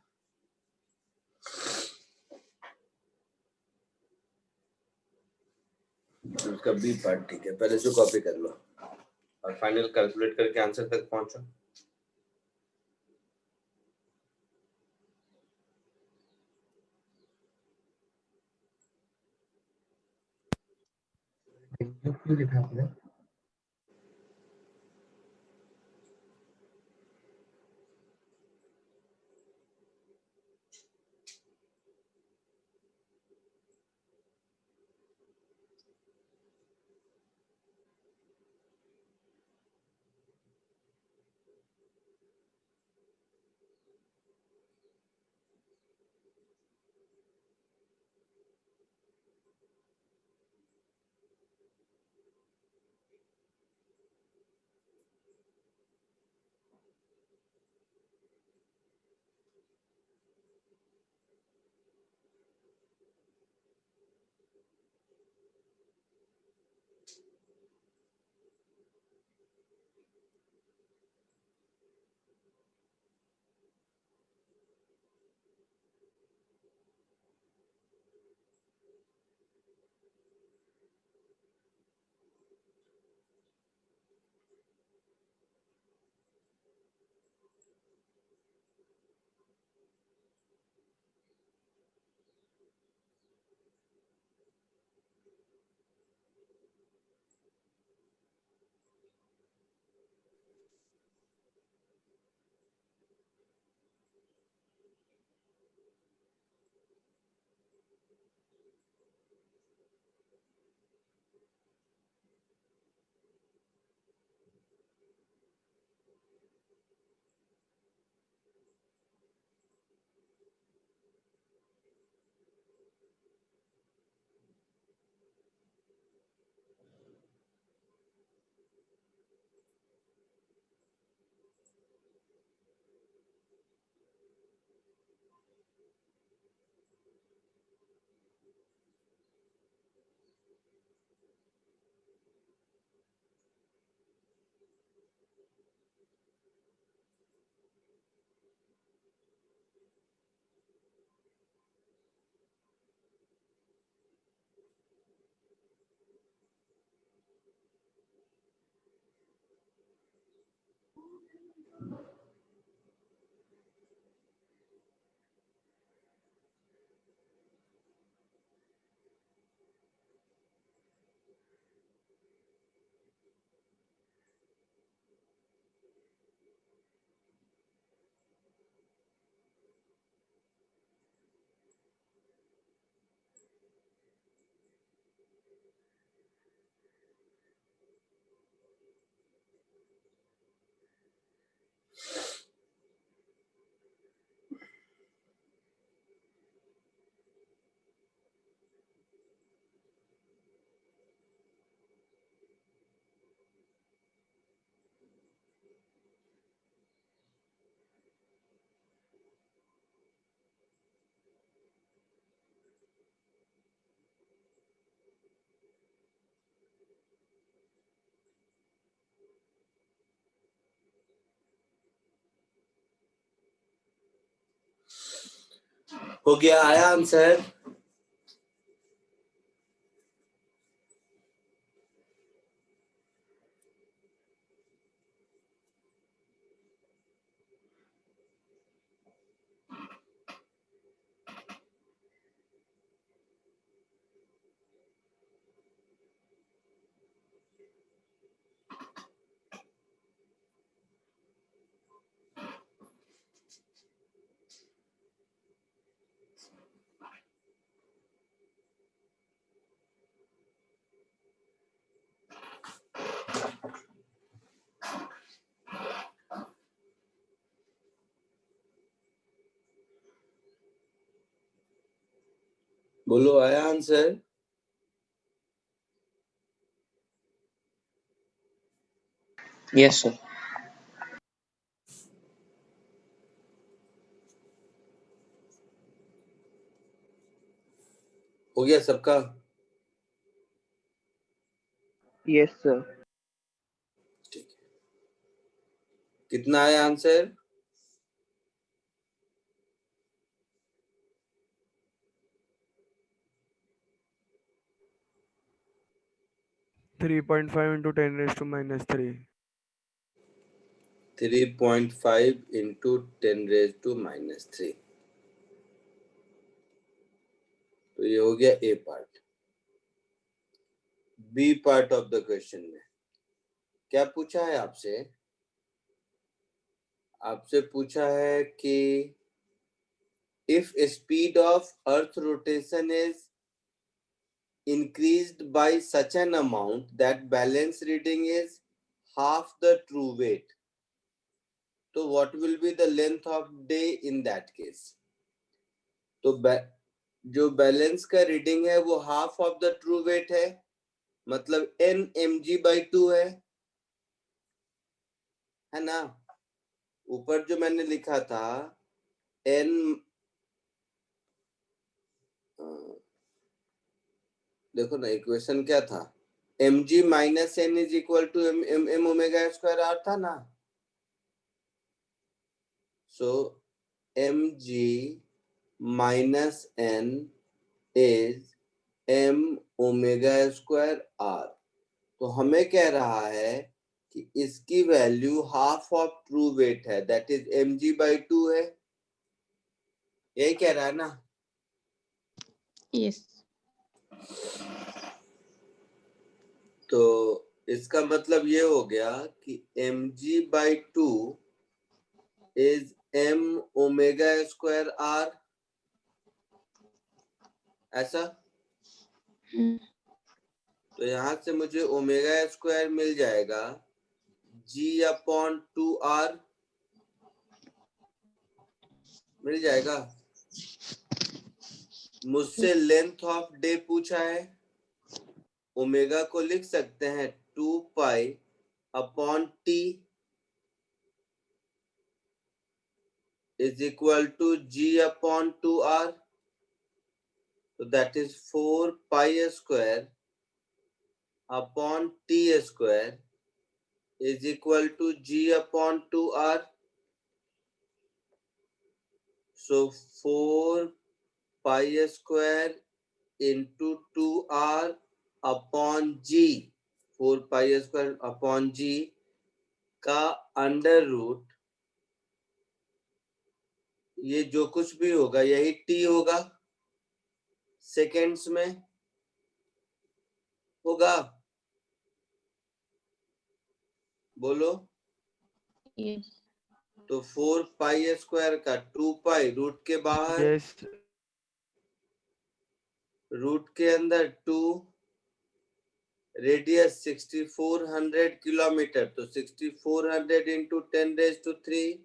उसका बी पार्ट ठीक है, पहले से कॉपी कर लो और फाइनल कैलकुलेट करके आंसर तक पहुंचो। क्यों लिखा आपने? हो गया, आया आंसर? बोलो, आया आंसर? Yes, sir. हो गया सबका? Yes, sir. ठीक है, कितना आया answer? 3.5 into 10 raised to minus 3. 3.5 into 10 raised to minus 3. तो ये हो गया A part. B part of the question में क्या पूछा है आपसे? आपसे पूछा है कि if speed of earth rotation is increased by such an amount that balance reading is half the true weight, so what will be the length of day in that case? तो जो बैलेंस का reading है वो half of the true weight है, मतलब n mg/2 है ना? ऊपर जो मैंने लिखा था n, देखो ना इक्वेशन क्या था, mg minus n is equal to m omega square r था ना। So mg minus n is m omega square r। तो हमें कह रहा है कि इसकी value half of true weight है, दैट इज mg/2 है, यही कह रहा है ना? यस। तो इसका मतलब ये हो गया कि mg/2 is m omega square r, ऐसा। तो यहाँ से मुझे ओमेगा स्क्वायर मिल जाएगा g/2r मिल जाएगा। मुझसे लेंथ ऑफ डे पूछा है, ओमेगा को लिख सकते हैं 2π/t is equal to g/2r, so that is 4π² t² is equal to g/2r. So 4π² into 2r upon g, 4π² upon g का अंडर रूट ये जो कुछ भी होगा यही t होगा, सेकेंड्स में होगा, बोलो। yes, तो 4 पाई स्क्वायर का 2 पाई, रूट के बाहर, Yes. रूट के अंदर 2, रेडियस 6400 किलोमीटर, तो 6400 इंटू 10⁻³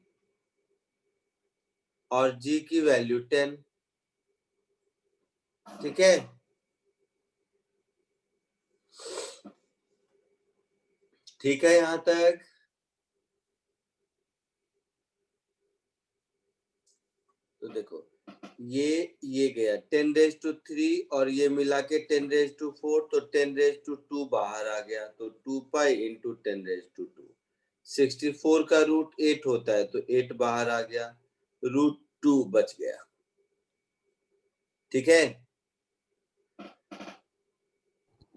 और g की वैल्यू 10। ठीक है, ठीक है यहां तक। तो देखो ये गया 10⁻³ और ये मिला के 10⁻⁴, तो 10⁻² बाहर आ गया, तो 2 पाई इंटू 10⁻²। 64 का रूट 8 होता है, तो 8 बाहर आ गया, √2 बच गया। ठीक है,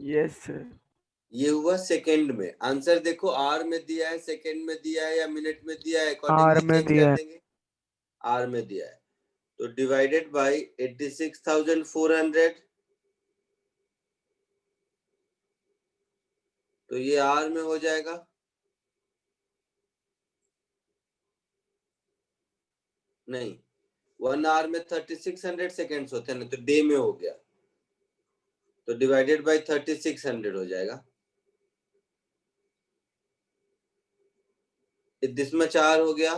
Yes, sir. ये हुआ सेकंड में। आंसर देखो आर में दिया है, सेकंड में दिया है या मिनट में दिया है, R अकॉर्डिंगली में चेंज दिया कर है। देंगे। आर में दिया है, तो डिवाइडेड बाय 86,400, तो ये आर में हो जाएगा। नहीं, 1 आवर में 3600 सेकेंड्स होते हैं ना, तो डे में हो गया, तो डिवाइडेड बाय 3600 हो जाएगा। दिस में 4 हो गया,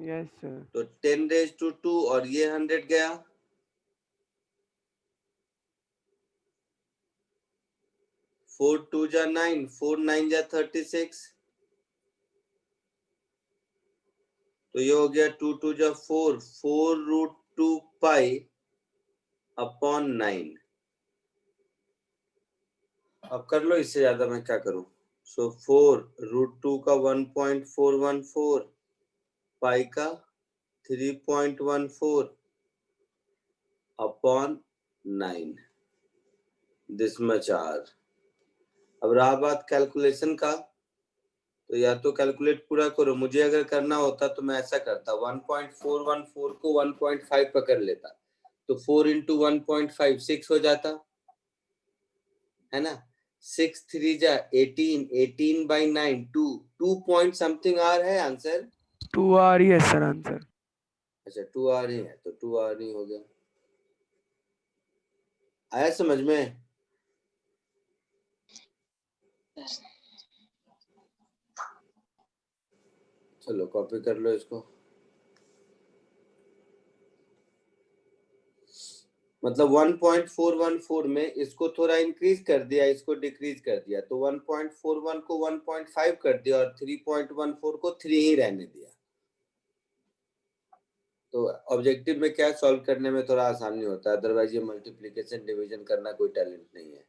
Yes, sir. तो 10⁻², और ये 100 गया, 4 2 जा 9, 4 9 जा 36, तो ये हो गया 2 2 जा 4, 4√2 पाई अपॉन 9। अब कर लो, इससे ज्यादा मैं क्या करूं। सो 4√2 का 1.414, पाई का 3.14 अपॉन 9, दिस मच आर। अब रहा बात कैलकुलेशन का, तो या तो कैलकुलेट पूरा करो। मुझे अगर करना होता तो मैं ऐसा करता, 1.414 को 1.5 पकड़ लेता, तो 4 इंटू 1.5 6 हो जाता है ना। 6 3 जा 18, 18 बाई 9 2 पॉइंट समथिंग आर है आंसर। 2R ही है सर आंसर। अच्छा 2 आर ही है, तो 2 आर ही हो गया। आया समझ में? चलो कॉपी कर लो इसको। मतलब 1.414 में इसको थोड़ा इंक्रीज कर दिया, इसको डिक्रीज कर दिया, तो 1.41 को 1.5 कर दिया और 3.14 को 3 ही रहने दिया। तो ऑब्जेक्टिव में क्या सॉल्व करने में थोड़ा आसानी होता है, अदरवाइज ये मल्टीप्लिकेशन डिवीजन करना कोई टैलेंट नहीं है।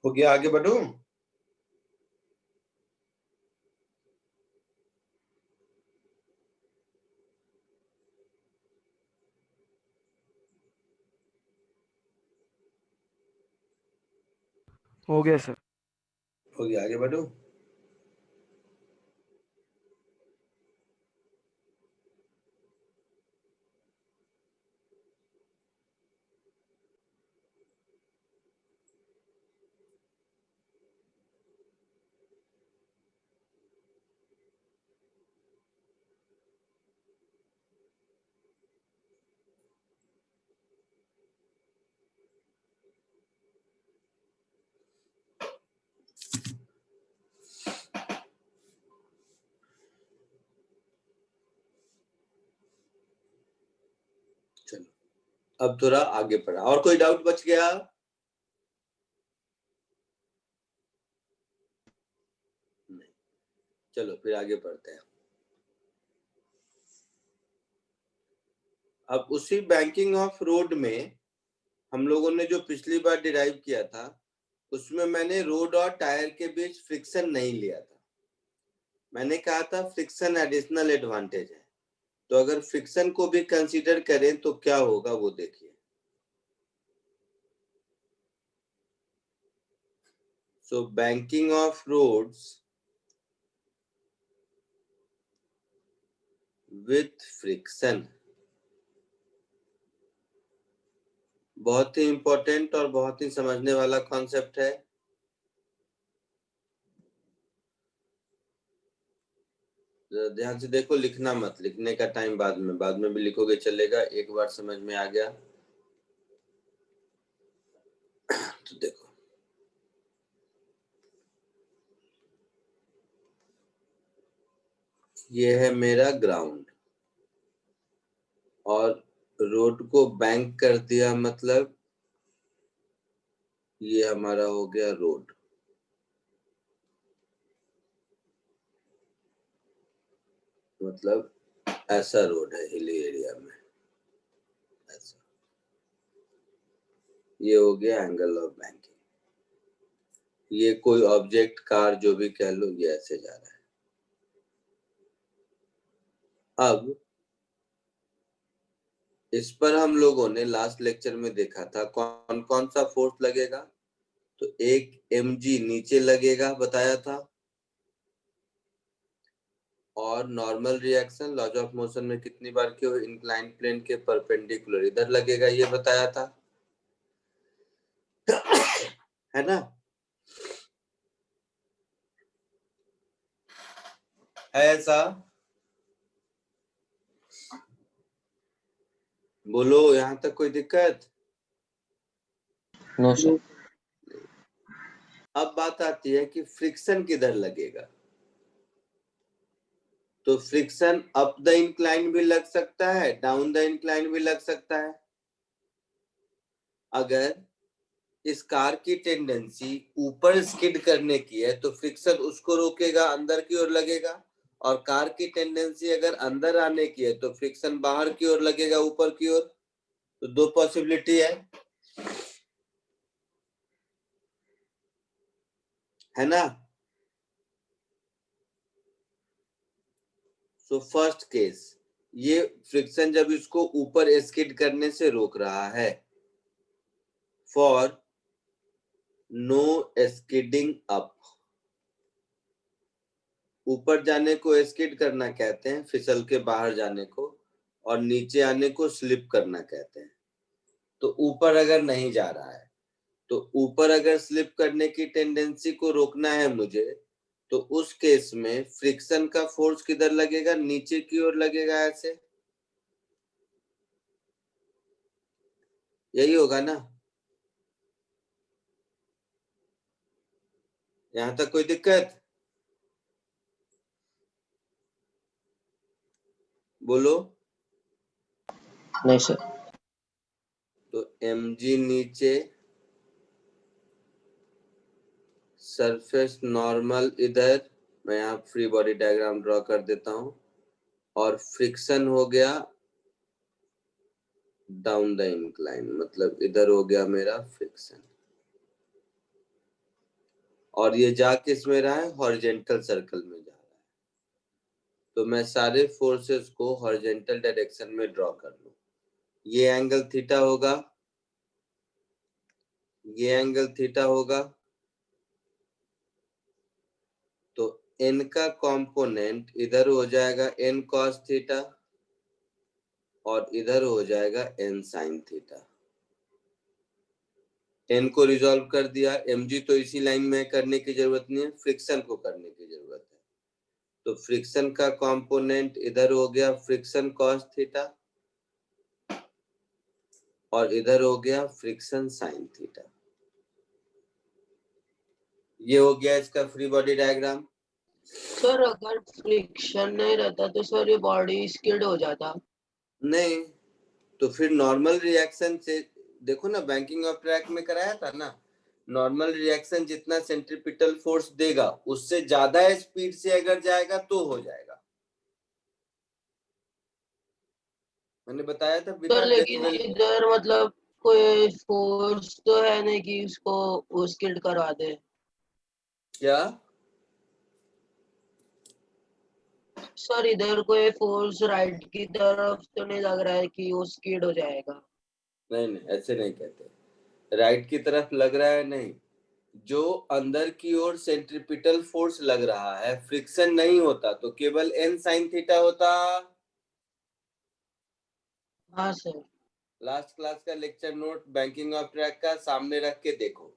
हो गया, आगे बढ़ूं? हो गया सर। हो गया, आगे बढ़ूं? अब थोड़ा आगे पढ़ा। और कोई डाउट बच गया? नहीं। चलो फिर आगे पढ़ते हैं। अब उसी बैंकिंग ऑफ रोड में हम लोगों ने जो पिछली बार डिराइव किया था उसमें मैंने रोड और टायर के बीच फ्रिक्शन नहीं लिया था। मैंने कहा था फ्रिक्शन एडिशनल एडवांटेज है। तो अगर फ्रिक्शन को भी कंसीडर करें तो क्या होगा वो देखिए। So banking of roads with friction बहुत ही इंपॉर्टेंट और बहुत ही समझने वाला कॉन्सेप्ट है। ध्यान से देखो, लिखना मत, लिखने का टाइम बाद में भी लिखोगे चलेगा। एक बार समझ में आ गया तो देखो, ये है मेरा ग्राउंड और रोड को बैंक कर दिया, मतलब ये हमारा हो गया रोड। मतलब ऐसा रोड है हिली एरिया में, ऐसा। ये हो गया एंगल ऑफ बैंकिंग। ये कोई ऑब्जेक्ट, कार, जो भी कह लो, ये ऐसे जा रहा है। अब इस पर हम लोगों ने लास्ट लेक्चर में देखा था कौन कौन सा फोर्स लगेगा। तो एक mg नीचे लगेगा बताया था, और normal reaction laws of motion में कितनी बार क्यों इंक्लाइंड प्लेन के परपेंडिकुलर इधर लगेगा ये बताया था, है ना? ऐसा बोलो, यहां तक कोई दिक्कत? No, sir. अब बात आती है कि फ्रिक्शन किधर लगेगा। तो फ्रिक्शन अप द इंक्लाइन भी लग सकता है, डाउन द इंक्लाइन भी लग सकता है। अगर इस कार की टेंडेंसी ऊपर स्किड करने की है तो फ्रिक्शन उसको रोकेगा, अंदर की ओर लगेगा। और कार की टेंडेंसी अगर अंदर आने की है तो फ्रिक्शन बाहर की ओर लगेगा, ऊपर की ओर। तो दो पॉसिबिलिटी है ना? सो फर्स्ट केस, ये फ्रिक्शन जब इसको ऊपर स्किड करने से रोक रहा है, फॉर नो स्किडिंग अप। ऊपर जाने को स्किड करना कहते हैं, फिसल के बाहर जाने को, और नीचे आने को स्लिप करना कहते हैं। तो ऊपर अगर नहीं जा रहा है, तो ऊपर अगर स्लिप करने की टेंडेंसी को रोकना है मुझे, तो उस केस में फ्रिक्शन का फोर्स किधर लगेगा? नीचे की ओर लगेगा, ऐसे। यही होगा ना? यहां तक कोई दिक्कत? बोलो। नहीं सर। तो mg नीचे, सरफेस नॉर्मल इधर, मैं यहाँ फ्री बॉडी डायग्राम ड्रॉ कर देता हूं, और फ्रिक्शन हो गया डाउन द इंक्लाइन, मतलब इधर हो गया मेरा फ्रिक्शन। और ये जा किस में रहा है? हॉरिजेंटल सर्कल में जा रहा है। तो मैं सारे फोर्सेस को हॉरिजेंटल डायरेक्शन में ड्रॉ कर लूं। ये एंगल थीटा होगा, ये एंगल थीटा होगा। तो n का कंपोनेंट इधर हो जाएगा n cos थीटा, और इधर हो जाएगा n sin थीटा। n को रिजॉल्व कर दिया, mg तो इसी लाइन में करने की जरूरत नहीं है, फ्रिक्शन को करने की जरूरत है। तो फ्रिक्शन का कंपोनेंट इधर हो गया फ्रिक्शन cos थीटा, और इधर हो गया फ्रिक्शन sin थीटा। ये हो गया इसका फ्री बॉडी डायग्राम। सर अगर फ्रिक्शन नहीं रहता तो सर ये बॉडी स्किड हो जाता। नहीं, तो फिर नॉर्मल रिएक्शन से देखो ना, बैंकिंग ऑफ ट्रैक में कराया था ना, नॉर्मल रिएक्शन जितना सेंट्रीपिटल फोर्स देगा उससे ज्यादा स्पीड से अगर जाएगा तो हो जाएगा। मैंने बताया था सर बिना लेकिन डेसिमल इधर मतलब कोई फोर्स तो है नहीं कि उसको वो स्किड करवा दे। क्या सर इधर कोई फोर्स राइट की तरफ तो नहीं लग रहा है कि वो स्किड हो जाएगा। नहीं नहीं, ऐसे नहीं कहते। राइट की तरफ लग रहा है नहीं, जो अंदर की ओर सेंट्रीपिटल फोर्स लग रहा है, फ्रिक्शन नहीं होता तो केवल n sin थीटा होता। हाँ सर। लास्ट क्लास का lecture note banking of track का सामने रख के देखो,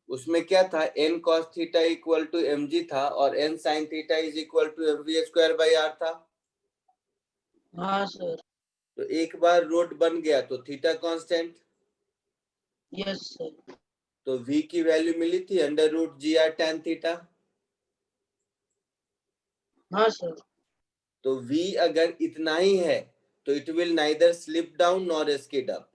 उसमें क्या था, n cos theta equal to mg था और n sin theta is equal to mv square by r था। हाँ सर। तो एक बार रोड बन गया तो थीटा कांस्टेंट, यस सर। तो v की वैल्यू मिली थी under root g r tan theta. हाँ सर। तो v अगर इतना ही है तो it will neither slip down nor skid up.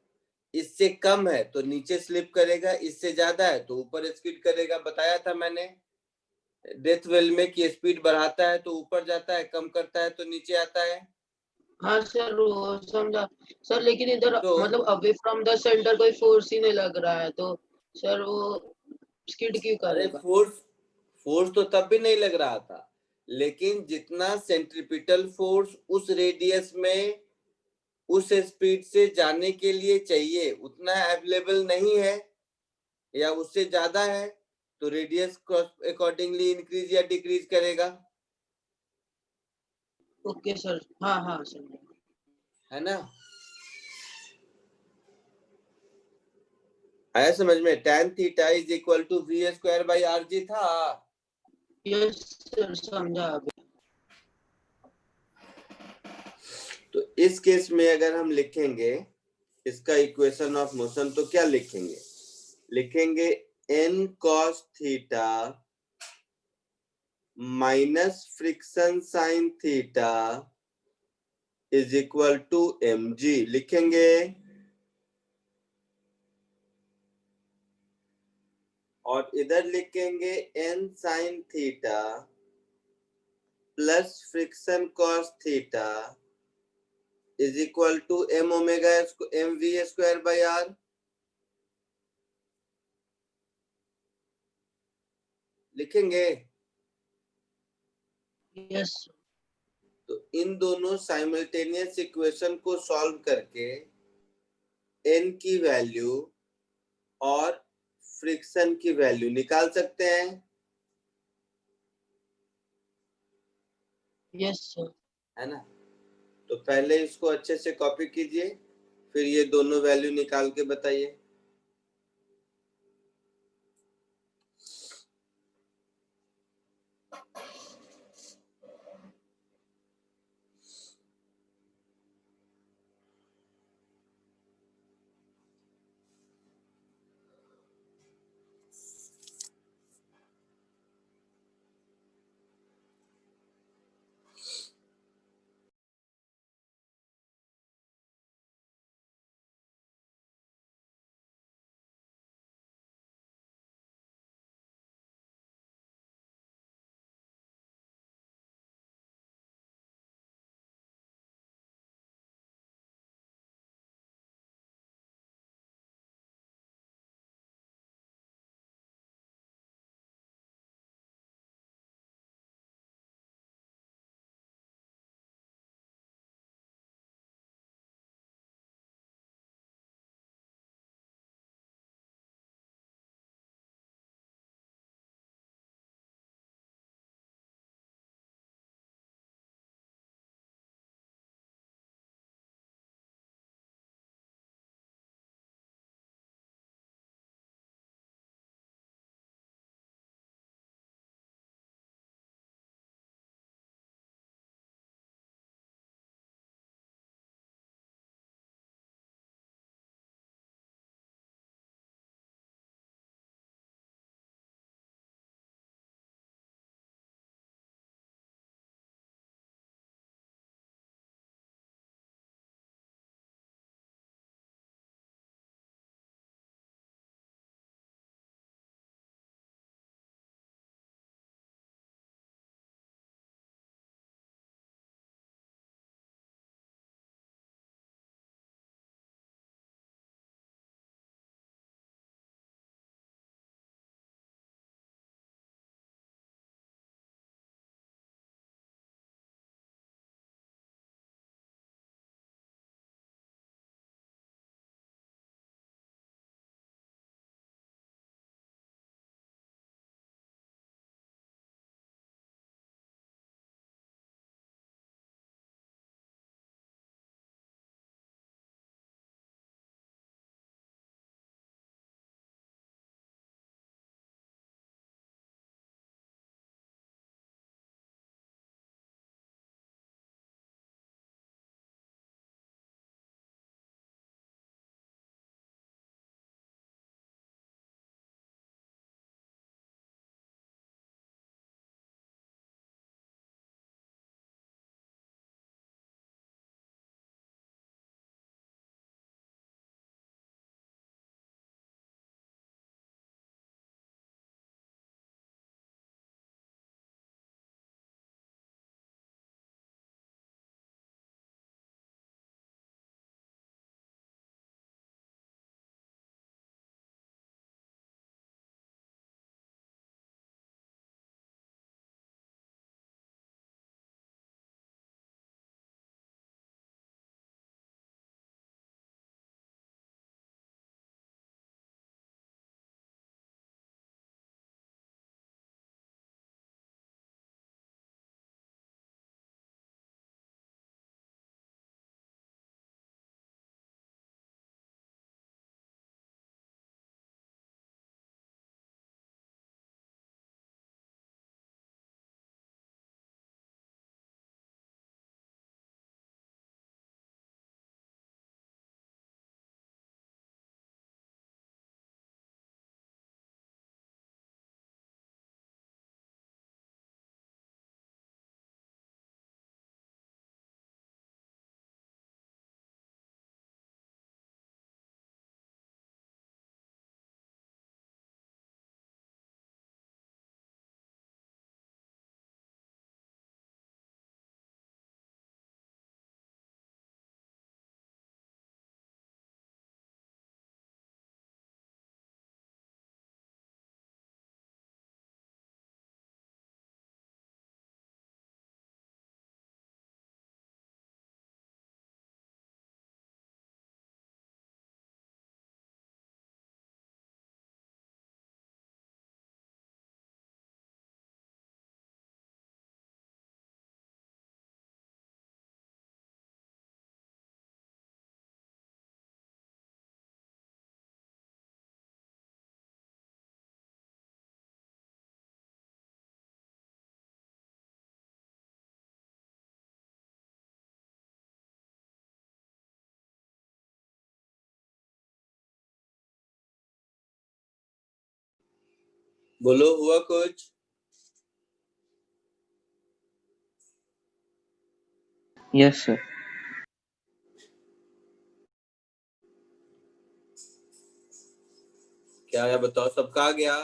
इससे कम है तो नीचे स्लिप करेगा, इससे ज्यादा है तो ऊपर स्किड करेगा। बताया था मैंने डेथ वेल में कि स्पीड बढ़ाता है तो ऊपर जाता है, कम करता है तो नीचे आता है। हाँ सर वो समझा। सर लेकिन इधर तो मतलब अवे फ्रॉम द सेंटर कोई फोर्स ही नहीं लग रहा है, तो सर वो स्किड क्यों अरे करेगा? फोर्स तो तब भी नहीं लग रहा था, लेकिन जितना सेंट्रीपिटल फोर्स उस रेडियस में उस स्पीड से जाने के लिए चाहिए उतना अवेलेबल नहीं है या उससे ज्यादा है, तो रेडियस अकॉर्डिंगली इंक्रीज या डिक्रीज करेगा। Okay sir. हाँ हाँ समझा। है ना, आया समझ में? tan theta is equal to we square by R G था। यस सर समझा अभी। तो इस केस में अगर हम लिखेंगे इसका इक्वेशन ऑफ मोशन तो क्या लिखेंगे? लिखेंगे n cos theta minus friction sine theta is equal to mg लिखेंगे, और इधर लिखेंगे n sine theta plus friction cos theta is equal to m omega m v square by r। लिखेंगे। Yes. तो इन दोनों साइमल्टेनियस इक्वेशन को solve करके n की वैल्यू और फ्रिक्शन की वैल्यू निकाल सकते हैं। Yes sir. है ना, तो पहले इसको अच्छे से कॉपी कीजिए, फिर ये दोनों वैल्यू निकाल के बताइए। बोलो, हुआ कुछ? Yes, sir. क्या आया बताओ, सबका आ गया?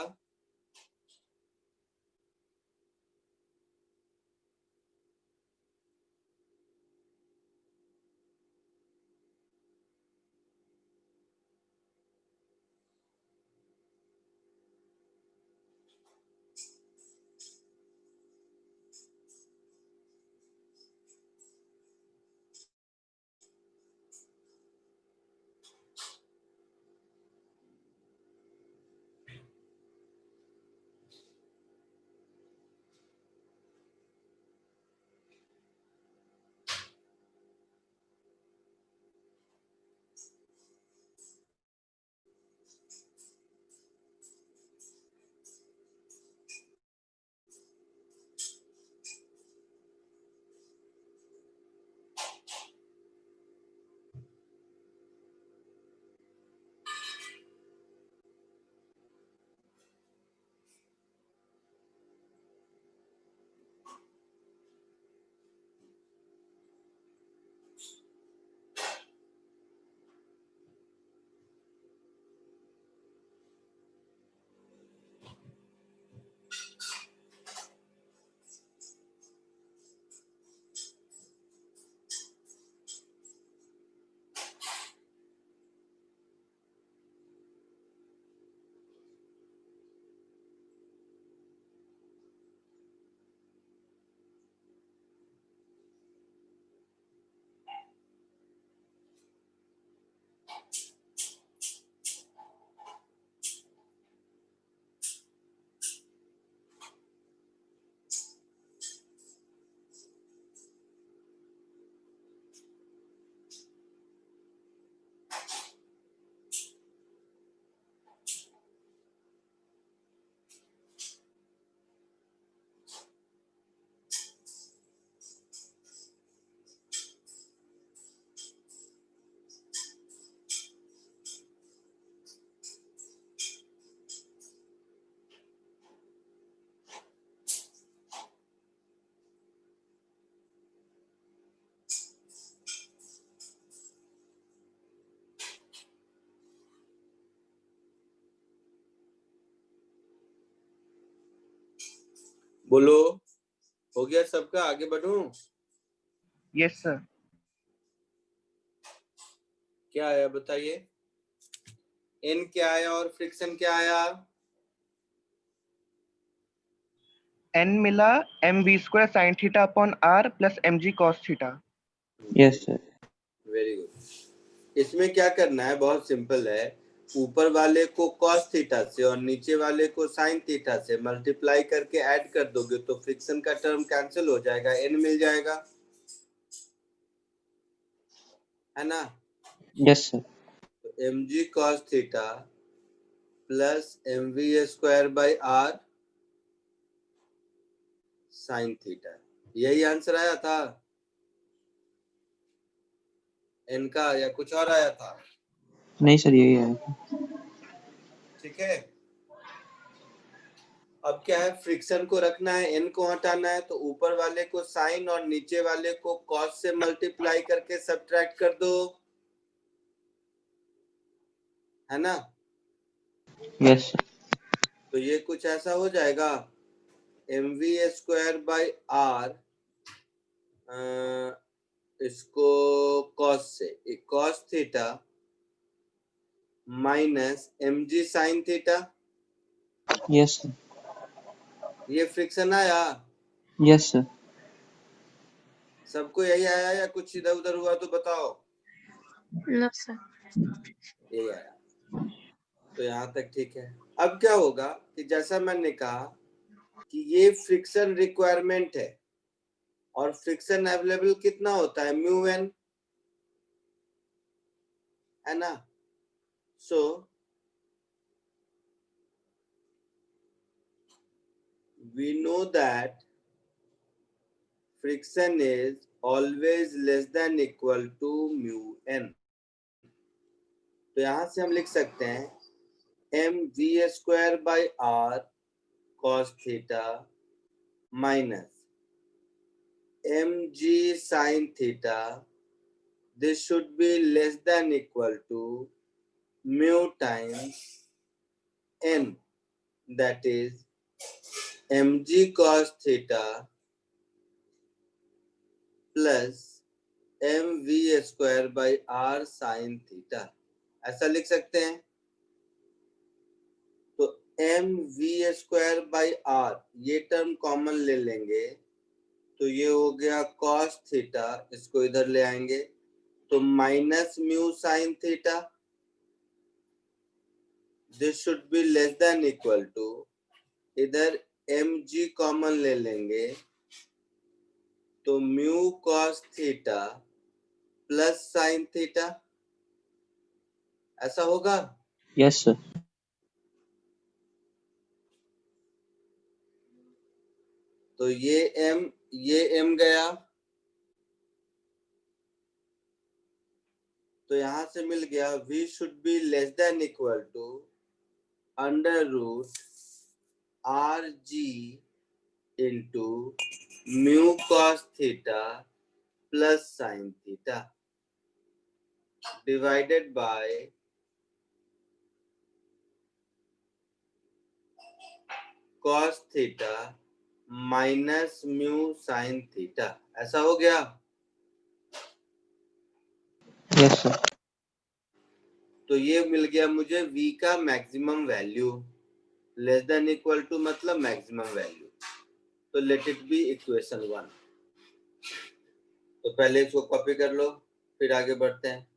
बोलो, हो गया सबका? आगे बढ़ूं? Yes, sir. क्या आया बताइए? एन क्या आया और फ्रिक्शन क्या आया? N मिला mv square sin theta upon r plus mg cos theta. Yes, sir. Very good. इसमें क्या करना है, बहुत सिंपल है। ऊपर वाले को cos थीटा से और नीचे वाले को sin थीटा से मल्टीप्लाई करके ऐड कर दोगे तो फ्रिक्शन का टर्म कैंसिल हो जाएगा, n मिल जाएगा, है ना? Yes, sir. तो mg cos theta plus mv square by r sin theta, यही आंसर आया था n का, या कुछ और आया था? नहीं सर, यही है। ठीक है। अब क्या है, फ्रिक्शन को रखना है, n को हटाना है, तो ऊपर वाले को साइन और नीचे वाले को कॉस से मल्टीप्लाई करके सब्ट्रैक्ट कर दो, है ना? Yes, sir. तो ये कुछ ऐसा हो जाएगा, mv स्क्वायर बाई r, इसको कॉस से cos theta minus mg sine theta, Yes, sir. ये फ्रिक्शन आया? Yes, sir. सबको यही आया या कुछ इधर उधर हुआ तो बताओ? No sir. यही आया, तो यहाँ तक ठीक है। अब क्या होगा कि जैसा मैंने कहा कि ये फ्रिक्शन रिक्वायरमेंट है और फ्रिक्शन अवेलेबल कितना होता है, म्यू एन, है ना? So we know that friction is always less than equal to mu n. तो यहां से हम लिख सकते हैं m v square by r cos theta minus mg sin theta. This should be less than equal to mu times n, that is mg cos theta plus mv square by r sin theta. ऐसा लिख सकते हैं। तो mv square by r, ये term common ले लेंगे तो ये हो गया cos थीटा, इसको इधर ले आएंगे तो minus mu sine theta. This should be less than equal to, इधर mg कॉमन ले लेंगे तो mu cos theta plus sine theta, ऐसा होगा। Yes, sir. तो ये m गया, तो यहां से मिल गया v should be less than equal to under root r g into mu cos theta plus sine theta divided by cos theta minus mu sine theta. ऐसा हो गया। Yes, sir. तो ये मिल गया मुझे v का maximum value, less than equal to मतलब maximum value. तो लेट इट बी इक्वेशन 1। तो पहले इसको कॉपी कर लो, फिर आगे बढ़ते हैं।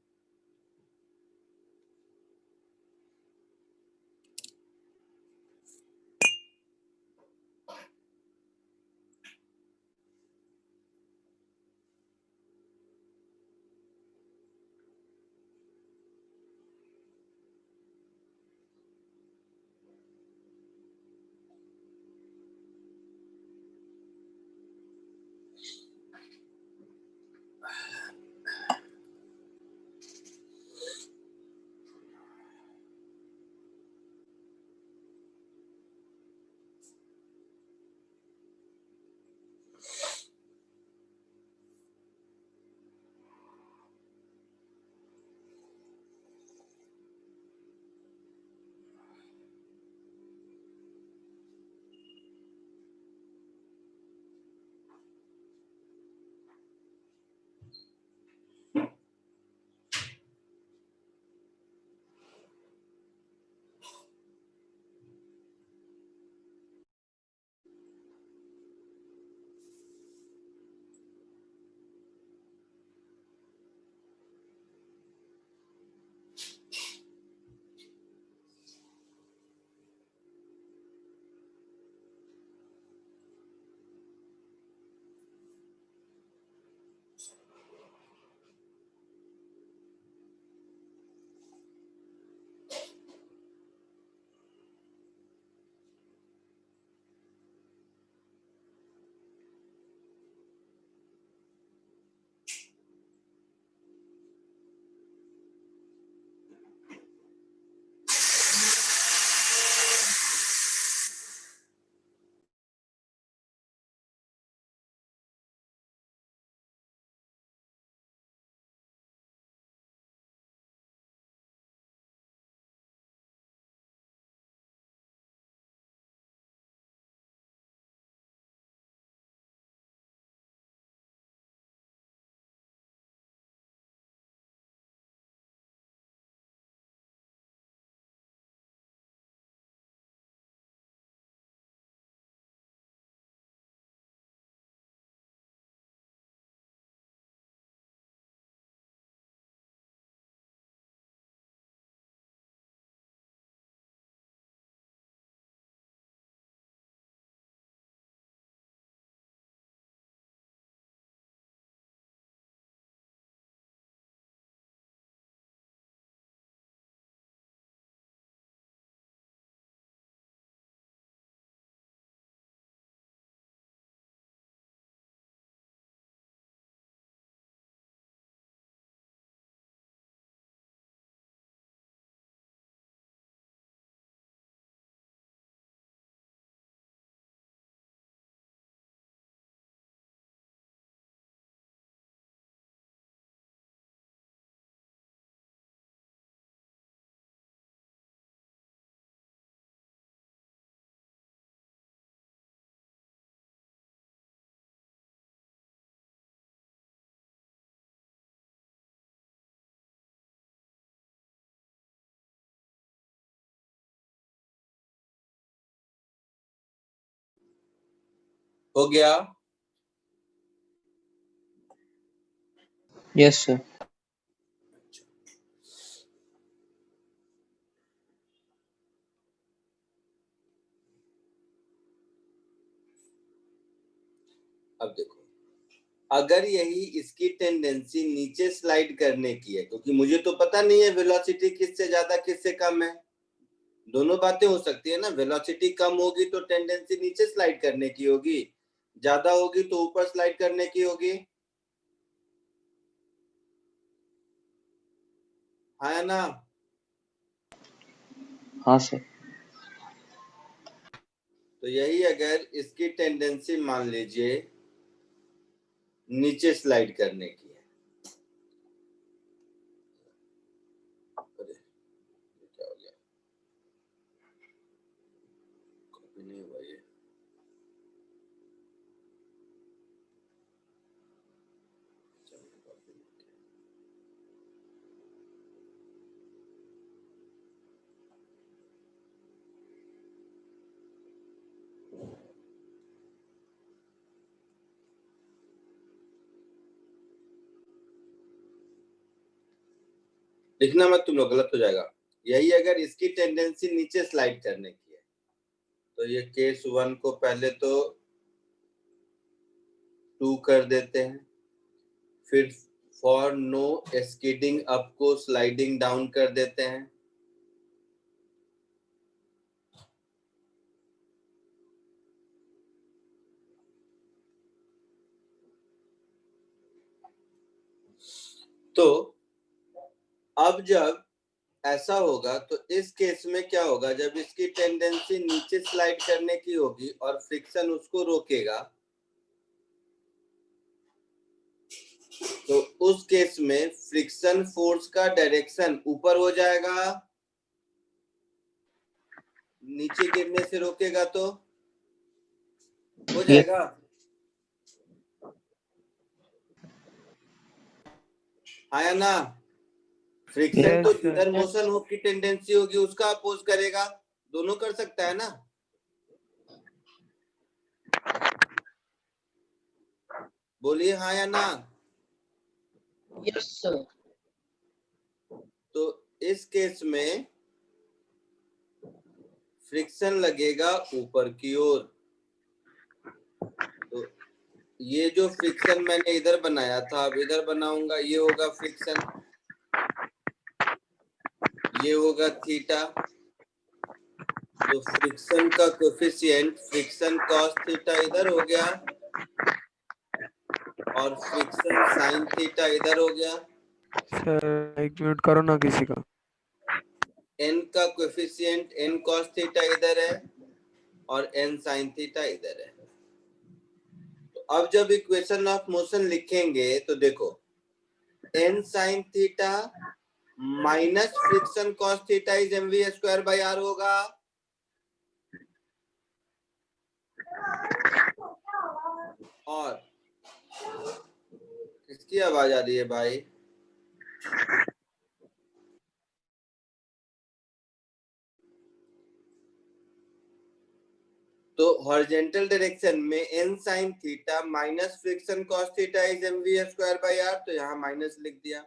हो गया? Yes, sir. अब देखो, अगर यही इसकी टेंडेंसी नीचे स्लाइड करने की है, क्योंकि मुझे तो पता नहीं है वेलोसिटी किससे ज्यादा किससे कम है, दोनों बातें हो सकती है ना। वेलोसिटी कम होगी तो टेंडेंसी नीचे स्लाइड करने की होगी, ज्यादा होगी तो ऊपर स्लाइड करने की होगी, हाँ ना? हाँ सर। तो यही अगर इसकी टेंडेंसी मान लीजिए नीचे स्लाइड करने की है, अरे ये क्या हो गया, कॉपी नहीं हुआ ये। लिखना मत तुम लोग, गलत हो जाएगा। यही अगर इसकी टेंडेंसी नीचे स्लाइड करने की है, तो ये केस 1 को पहले तो 2 कर देते हैं, फिर फॉर नो स्कीडिंग अप को स्लाइडिंग डाउन कर देते हैं, तो अब जब ऐसा होगा तो इस केस में क्या होगा, जब इसकी टेंडेंसी नीचे स्लाइड करने की होगी और फ्रिक्शन उसको रोकेगा, तो उस केस में फ्रिक्शन फोर्स का डायरेक्शन ऊपर हो जाएगा, नीचे गिरने से रोकेगा तो हो जाएगा। हाँ या ना? फ्रिक्शन Yes, तो sir. जिधर मोशन हो की टेंडेंसी होगी उसका अपोज करेगा, दोनों कर सकता है ना? बोलिए हाँ या ना? Yes sir. तो इस केस में फ्रिक्शन लगेगा ऊपर की ओर, तो ये जो फ्रिक्शन मैंने इधर बनाया था अब इधर बनाऊंगा, ये होगा फ्रिक्शन, ये होगा थीटा, तो फ्रिक्शन का कोफिशिएंट फ्रिक्शन कॉस थीटा इधर हो गया और फ्रिक्शन साइन थीटा इधर हो गया। सर 1 मिनट करो ना किसी का। n का कोफिशिएंट n cos थीटा इधर है और n sin थीटा इधर है। तो अब जब इक्वेशन ऑफ मोशन लिखेंगे तो देखो n sin theta minus friction cos theta is mv square by r होगा, और किसकी आवाज आ रही है भाई? तो हॉरिजॉन्टल डायरेक्शन में n sin theta minus friction cos theta is mv square by r, तो यहाँ माइनस लिख दिया।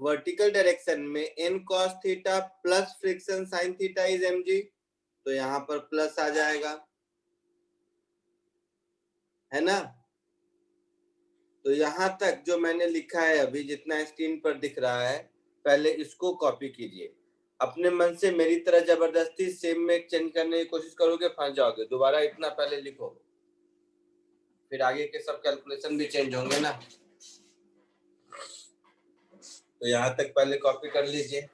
वर्टिकल डायरेक्शन में n cos theta plus friction sin theta is mg, तो यहाँ पर प्लस आ जाएगा, है ना? तो यहाँ तक जो मैंने लिखा है अभी जितना स्क्रीन पर दिख रहा है, पहले इसको कॉपी कीजिए। अपने मन से मेरी तरह जबरदस्ती सेम में चेंज करने की कोशिश करोगे फंस जाओगे। दोबारा इतना पहले लिखो, फिर आगे के सब कैलकुलेशन भी चेंज होंगे ना। तो यहाँ तक पहले कॉपी कर लीजिए।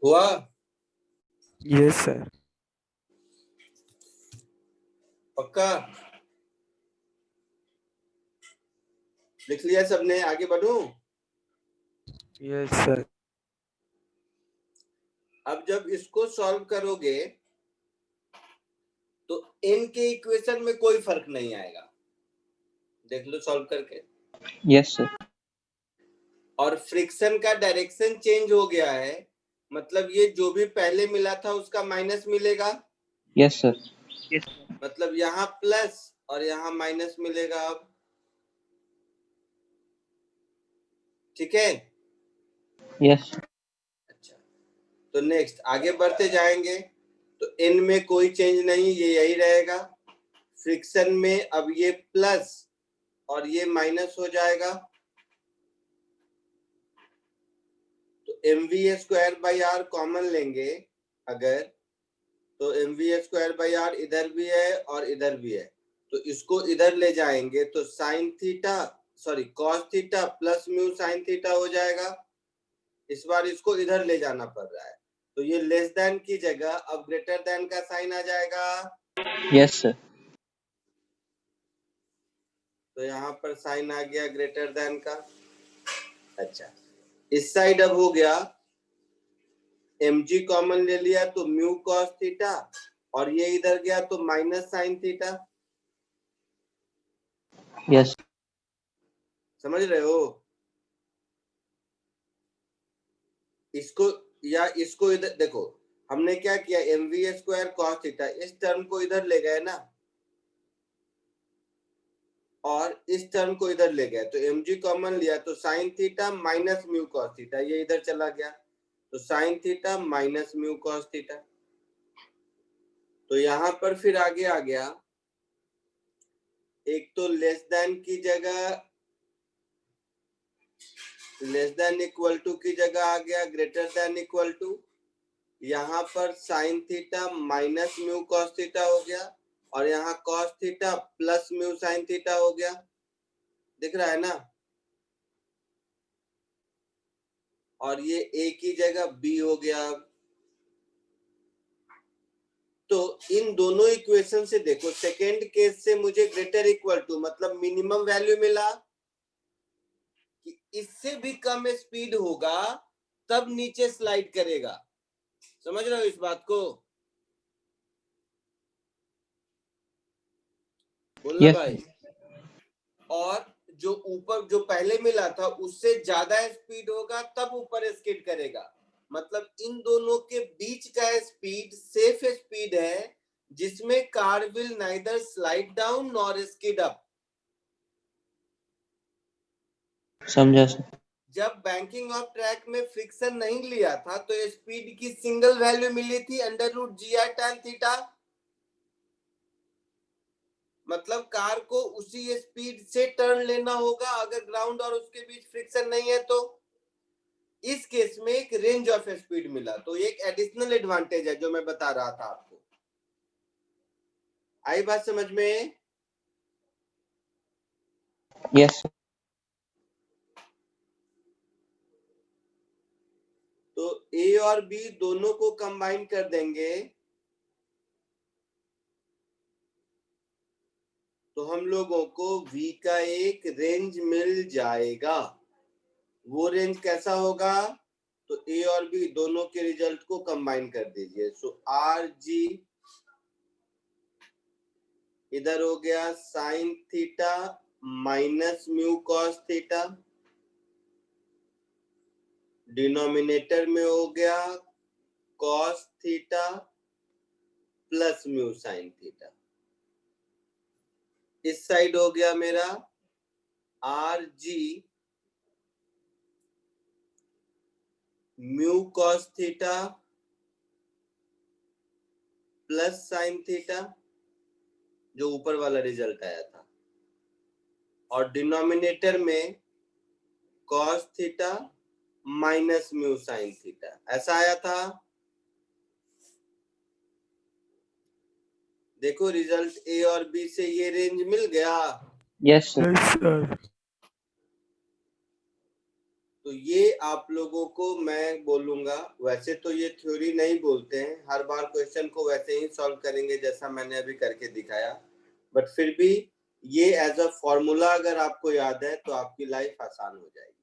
हुआ? Yes sir. पक्का? लिख लिया सबने? आगे बढ़ूं? Yes sir. अब जब इसको सॉल्व करोगे तो n के इक्वेशन में कोई फर्क नहीं आएगा। देख लो सॉल्व करके। Yes, sir. और फ्रिक्शन का डायरेक्शन चेंज हो गया है, मतलब ये जो भी पहले मिला था उसका माइनस मिलेगा। Yes, sir. मतलब यहाँ प्लस और यहाँ माइनस मिलेगा। अब ठीक है? Yes. अच्छा, तो नेक्स्ट आगे बढ़ते जाएंगे। तो n में कोई चेंज नहीं, ये यही रहेगा। फ्रिक्शन में अब ये प्लस और ये माइनस हो जाएगा। तो mv² कॉमन लेंगे अगर, तो mv² इधर भी है और इधर भी है, तो इसको इधर ले जाएंगे तो cos theta plus mu sine theta हो जाएगा। इस बार इसको इधर ले जाना पड़ रहा है, तो ये लेस देन की जगह अब ग्रेटर देन का साइन आ जाएगा। Yes, sir. तो यहाँ पर साइन आ गया ग्रेटर देन का। अच्छा, इस साइड अब हो गया, mg कॉमन ले लिया तो म्यू cos थीटा, और ये इधर गया तो माइनस साइन थीटा। Yes. समझ रहे हो? इसको इधर देखो, हमने क्या किया, mv² cos थीटा, इस टर्म को इधर ले गए ना, और इस टर्म को इधर ले गए, तो mg कॉमन लिया तो sign theta minus mu cos theta, ये इधर चला गया तो sign theta minus mu cos theta. तो यहां पर फिर आगे आ गया, एक तो लेस देन की जगह लेस देन इक्वल टू की जगह आ गया ग्रेटर देन इक्वल टू। यहाँ पर sine theta minus mu cos theta हो गया, और यहाँ cos theta plus mu sine theta हो गया। दिख रहा है ना? और ये a की जगह b हो गया। तो इन दोनों इक्वेशन से देखो, सेकेंड केस से मुझे ग्रेटर इक्वल टू मतलब मिनिमम वैल्यू मिला कि इससे भी कम स्पीड होगा तब नीचे स्लाइड करेगा। समझ रहे हो इस बात को? बोलना Yes. भाई। और जो ऊपर जो पहले मिला था उससे ज्यादा स्पीड होगा तब ऊपर स्किड करेगा। मतलब इन दोनों के बीच का स्पीड सेफ स्पीड है, जिसमें car will neither slide down nor skid up. समझा सर। जब बैंकिंग ऑफ ट्रैक में फ्रिक्शन नहीं लिया था तो स्पीड की सिंगल वैल्यू मिली थी √GR tan थीटा। मतलब कार को उसी स्पीड से टर्न लेना होगा अगर ग्राउंड और उसके बीच फ्रिक्शन नहीं है तो। इस केस में एक रेंज ऑफ स्पीड मिला, तो एक एडिशनल एडवांटेज है जो मैं बता रहा था आपको। आई बात समझ में? Yes. तो ए और बी दोनों को कंबाइन कर देंगे तो हम लोगों को v का एक रेंज मिल जाएगा। वो रेंज कैसा होगा? तो ए और बी दोनों के रिजल्ट को कंबाइन कर दीजिए। सो RG इधर हो गया sign theta minus mu cos theta, denominator में हो गया cos theta plus mu sine theta. इस साइड हो गया मेरा RG mu cos theta plus sine theta, जो ऊपर वाला रिजल्ट आया था, और डिनोमिनेटर में cos theta minus mu sine theta, ऐसा आया था। देखो रिजल्ट ए और बी से ये रेंज मिल गया। Yes, sir. Yes sir. तो ये आप लोगों को मैं बोलूंगा, वैसे तो ये थ्योरी नहीं बोलते हैं, हर बार क्वेश्चन को वैसे ही सॉल्व करेंगे जैसा मैंने अभी करके दिखाया, बट फिर भी ये एज अ फॉर्मूला अगर आपको याद है तो आपकी लाइफ आसान हो जाएगी।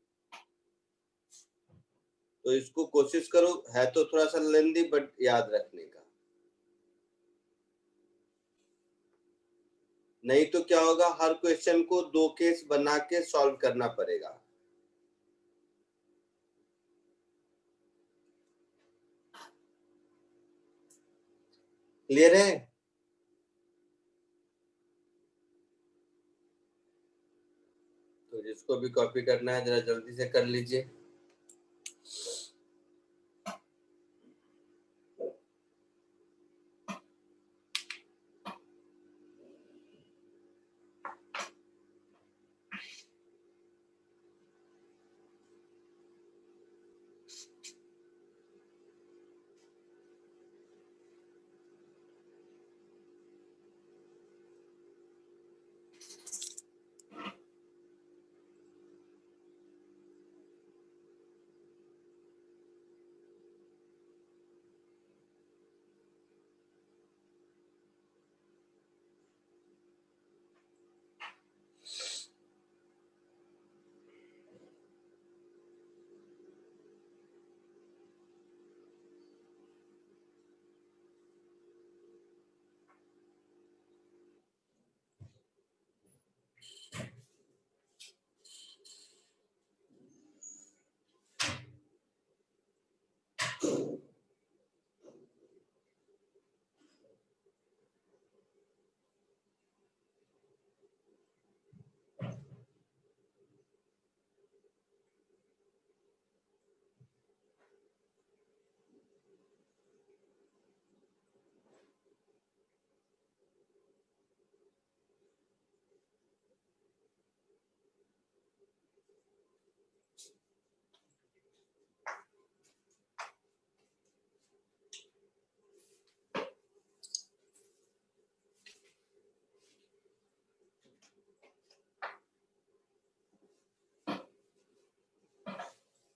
तो इसको कोशिश करो, है तो थोड़ा सा लेंदी बट याद रखने का। नहीं तो क्या होगा, हर क्वेश्चन को 2 केस बना के सॉल्व करना पड़ेगा। क्लियर है? तो जिसको भी कॉपी करना है जरा जल्दी से कर लीजिए।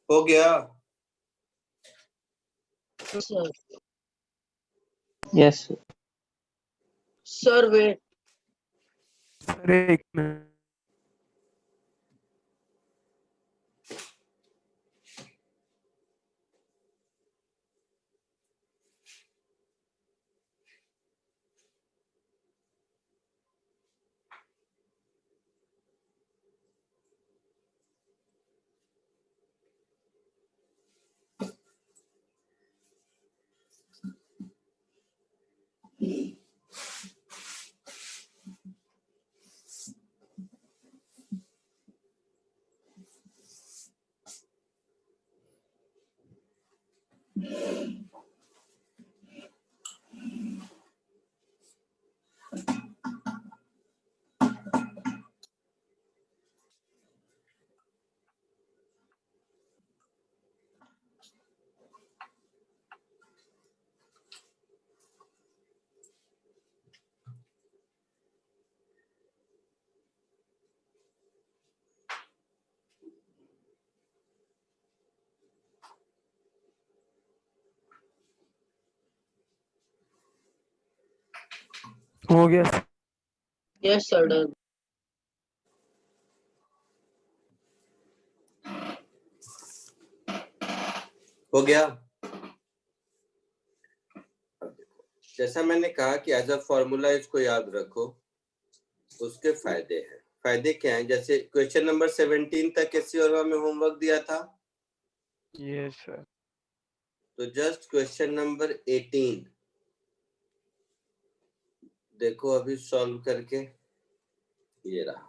हो गया? Sir Yes, sir. Sir wait sir एक मिनट। हो गया सर। Yes sir done. हो गया? जैसा मैंने कहा कि एज अ फॉर्मूला इसको याद रखो, उसके फायदे हैं। फायदे क्या हैं? जैसे क्वेश्चन नंबर 17 तक किसी और में होमवर्क दिया था, यस सर। तो जस्ट क्वेश्चन नंबर 18 देखो अभी सॉल्व करके, ये रहा।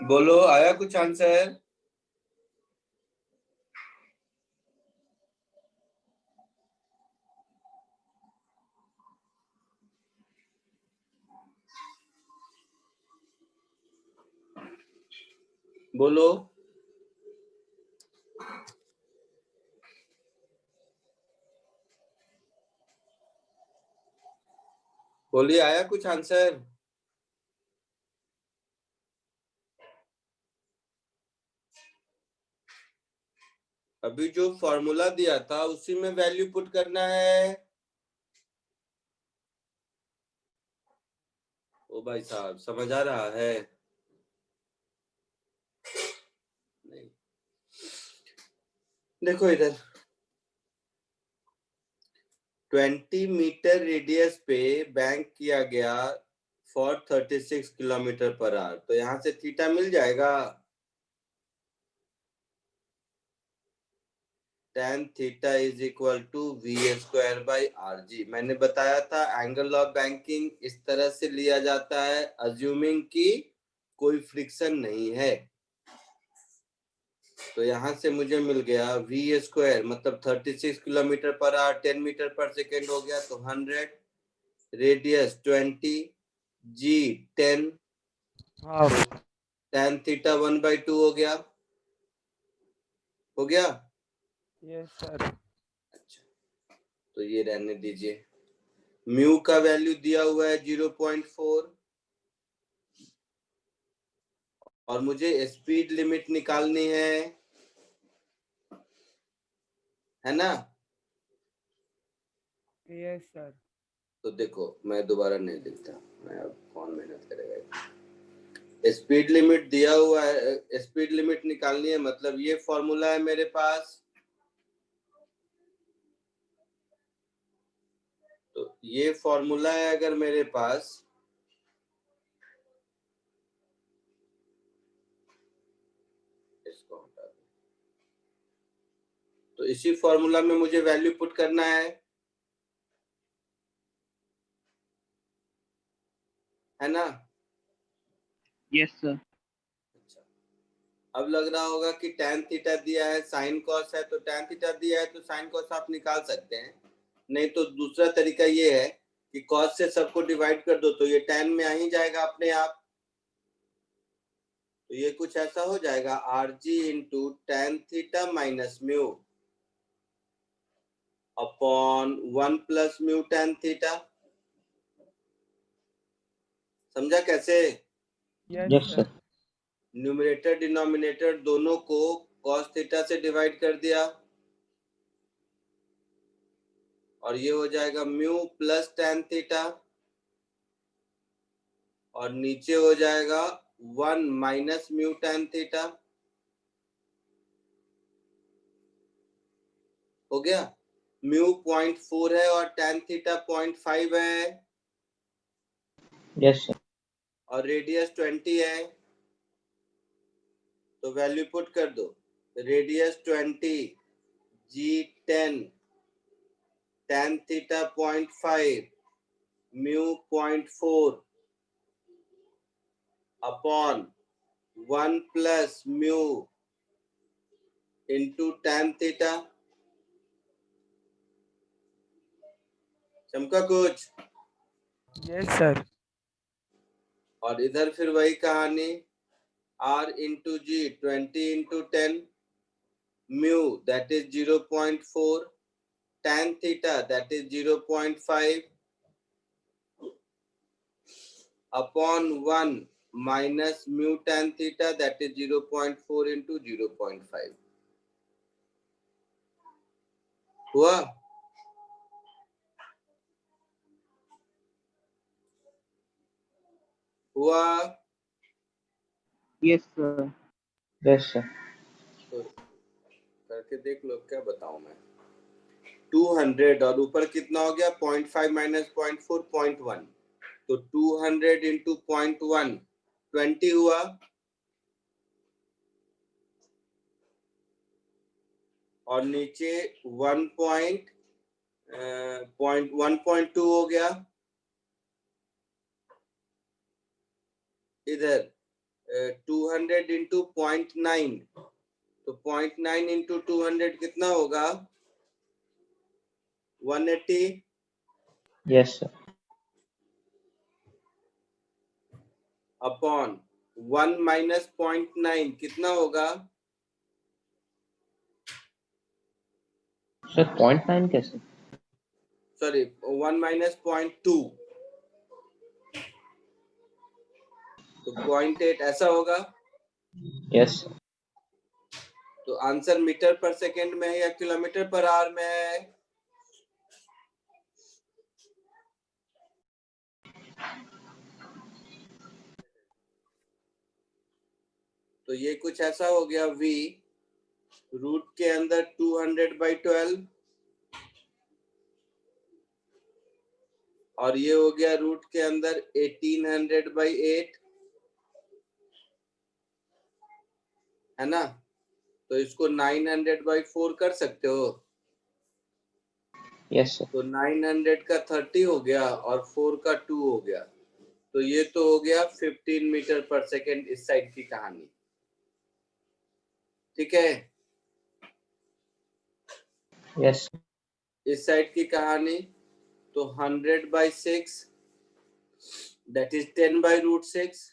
बोलो, आया कुछ आंसर? बोलो। बोलिए, आया कुछ आंसर? अभी जो फॉर्मूला दिया था उसी में वैल्यू पुट करना है। ओ भाई साहब, समझ आ रहा है? नहीं। देखो इधर, 20 मीटर रेडियस पे बैंक किया गया फॉर 36 किलोमीटर पर आवर, तो यहाँ से थीटा मिल जाएगा। tan theta is equal to VA² by RG। मैंने बताया था एंगल ऑफ बैंकिंग इस तरह से लिया जाता है, अज्यूमिंग कि कोई फ्रिक्शन नहीं है। तो यहाँ से मुझे मिल गया VA², मतलब 36 किलोमीटर पर आवर, 10 मीटर पर सेकेंड हो गया, तो 100, radius 20, G 10, half. tan theta 1/2 हो गया। हो गया? Yes sir. अच्छा, तो ये रहने दीजिए। म्यू का वैल्यू दिया हुआ है 0.4, और मुझे स्पीड लिमिट निकालनी है ना? Yes sir. तो देखो, मैं दोबारा नहीं लिखता, मैं अब कौन मेहनत करेगा। स्पीड लिमिट दिया हुआ है, स्पीड लिमिट निकालनी है, मतलब ये फॉर्मूला है मेरे पास। तो ये फॉर्मूला है अगर मेरे पास, इसको हटा दो, तो इसी फॉर्मूला में मुझे वैल्यू पुट करना है ना? Yes sir. अच्छा, अब लग रहा होगा कि tan थीटा दिया है, sin cos है, तो tan थीटा दिया है तो sin cos आप निकाल सकते हैं। नहीं तो दूसरा तरीका ये है कि cos से सबको डिवाइड कर दो, तो ये tan में आ ही जाएगा अपने आप। तो ये कुछ ऐसा हो जाएगा, RG into tan theta minus mu upon 1 plus mu tan theta. समझा कैसे? Yes, sir. न्यूमरेटर डिनोमिनेटर दोनों को cos थीटा से डिवाइड कर दिया, और ये हो जाएगा म्यू प्लस tan थीटा, और नीचे हो जाएगा 1 माइनस म्यू tan थीटा। हो गया? म्यू 0.4 है और tan थीटा 0.5 है, Yes, sir. और रेडियस 20 है, तो वैल्यू पुट कर दो। Radius 20, G10, tan theta 0.5, mu 0.4 upon 1 plus mu into tan theta। चमका कुछ? Yes, sir. और इधर फिर वही कहानी, R into G, 20 into 10, mu that is 0.4, tan theta that is 0.5 upon 1 minus mu tan theta that is 0.4 into 0.5। हुआ? हुआ? Yes, sir. Yes, sir. तो करके देख लो, क्या बताऊं मैं। 200 और ऊपर कितना हो गया? 0.5 minus 0.4, 0.1, तो 200 into 0.1 20 हुआ। और नीचे 1.2 हो गया। इधर 200 into 0.9, तो 0.9 into 200 कितना होगा? 180। Yes, sir. अपॉन 1 minus 0.9 कितना होगा? Sir, 0.9 कैसे? सॉरी, 1 minus 0.2, तो 0.8 ऐसा होगा। Yes, sir. तो आंसर मीटर पर सेकंड में है या किलोमीटर पर आवर में है? तो ये कुछ ऐसा हो गया, v रूट के अंदर 200/12, और ये हो गया रूट के अंदर 1800/8, है ना? तो इसको 900/4 कर सकते हो। Yes, sir. तो 900 का 30 हो गया और 4 का 2 हो गया, तो ये तो हो गया 15 मीटर पर सेकेंड इस साइड की कहानी। ठीक है? Yes, sir. इस साइड की कहानी तो 100/6 दैट इज 10/√6।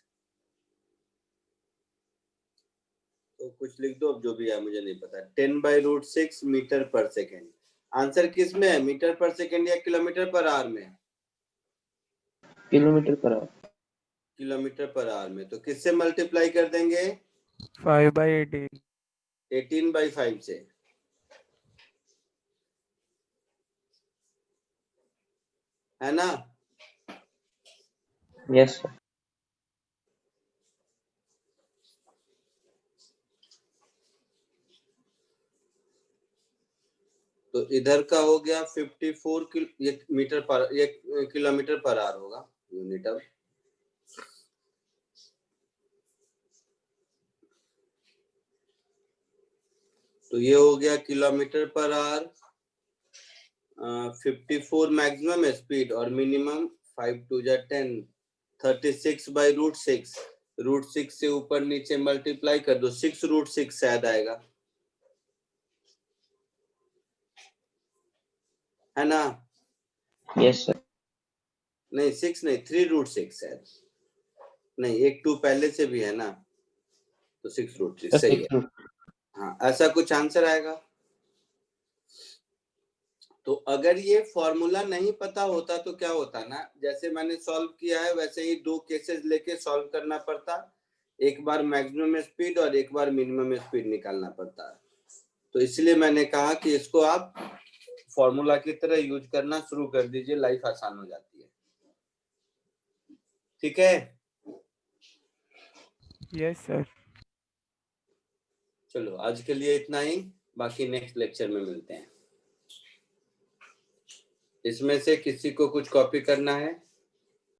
तो कुछ लिख दो, अब जो भी है मुझे नहीं पता। 10/√6 मीटर पर सेकेंड। आंसर किस में है, मीटर पर सेकेंड या किलोमीटर पर आवर में? Kilometre per hour. Kilometre per hour में। तो किससे मल्टीप्लाई कर देंगे? 5/18. 18/5 से। है ना? Yes, sir. तो इधर का हो गया 54 मीटर पर, ये किलोमीटर पर आवर होगा यूनिट अब। तो ये हो गया किलोमीटर पर आवर। 54 मैक्सिमम है स्पीड और मिनिमम 5 2 जा 10, 36/√6। √6 से ऊपर नीचे मल्टीप्लाई कर दो, 6√6 शायद आएगा, है ना? Yes, sir. नहीं 6 नहीं, 3√6 शायद। नहीं, एक 2 पहले से भी है ना, तो 6√6 Sir, सही है। 6 हाँ, ऐसा कुछ आंसर आएगा। तो अगर ये फॉर्मूला नहीं पता होता तो क्या होता ना, जैसे मैंने सॉल्व किया है वैसे ही 2 केसेस लेके सॉल्व करना पड़ता। एक बार मैक्सिमम स्पीड और एक बार मिनिमम स्पीड निकालना पड़ता है। तो इसलिए मैंने कहा कि इसको आप फॉर्मूला की तरह यूज करना शुरू कर दीजिए, लाइफ आसान हो जाती है। ठीक है? Yes, sir. चलो आज के लिए इतना ही, बाकी नेक्स्ट लेक्चर में मिलते हैं। इसमें से किसी को कुछ कॉपी करना है?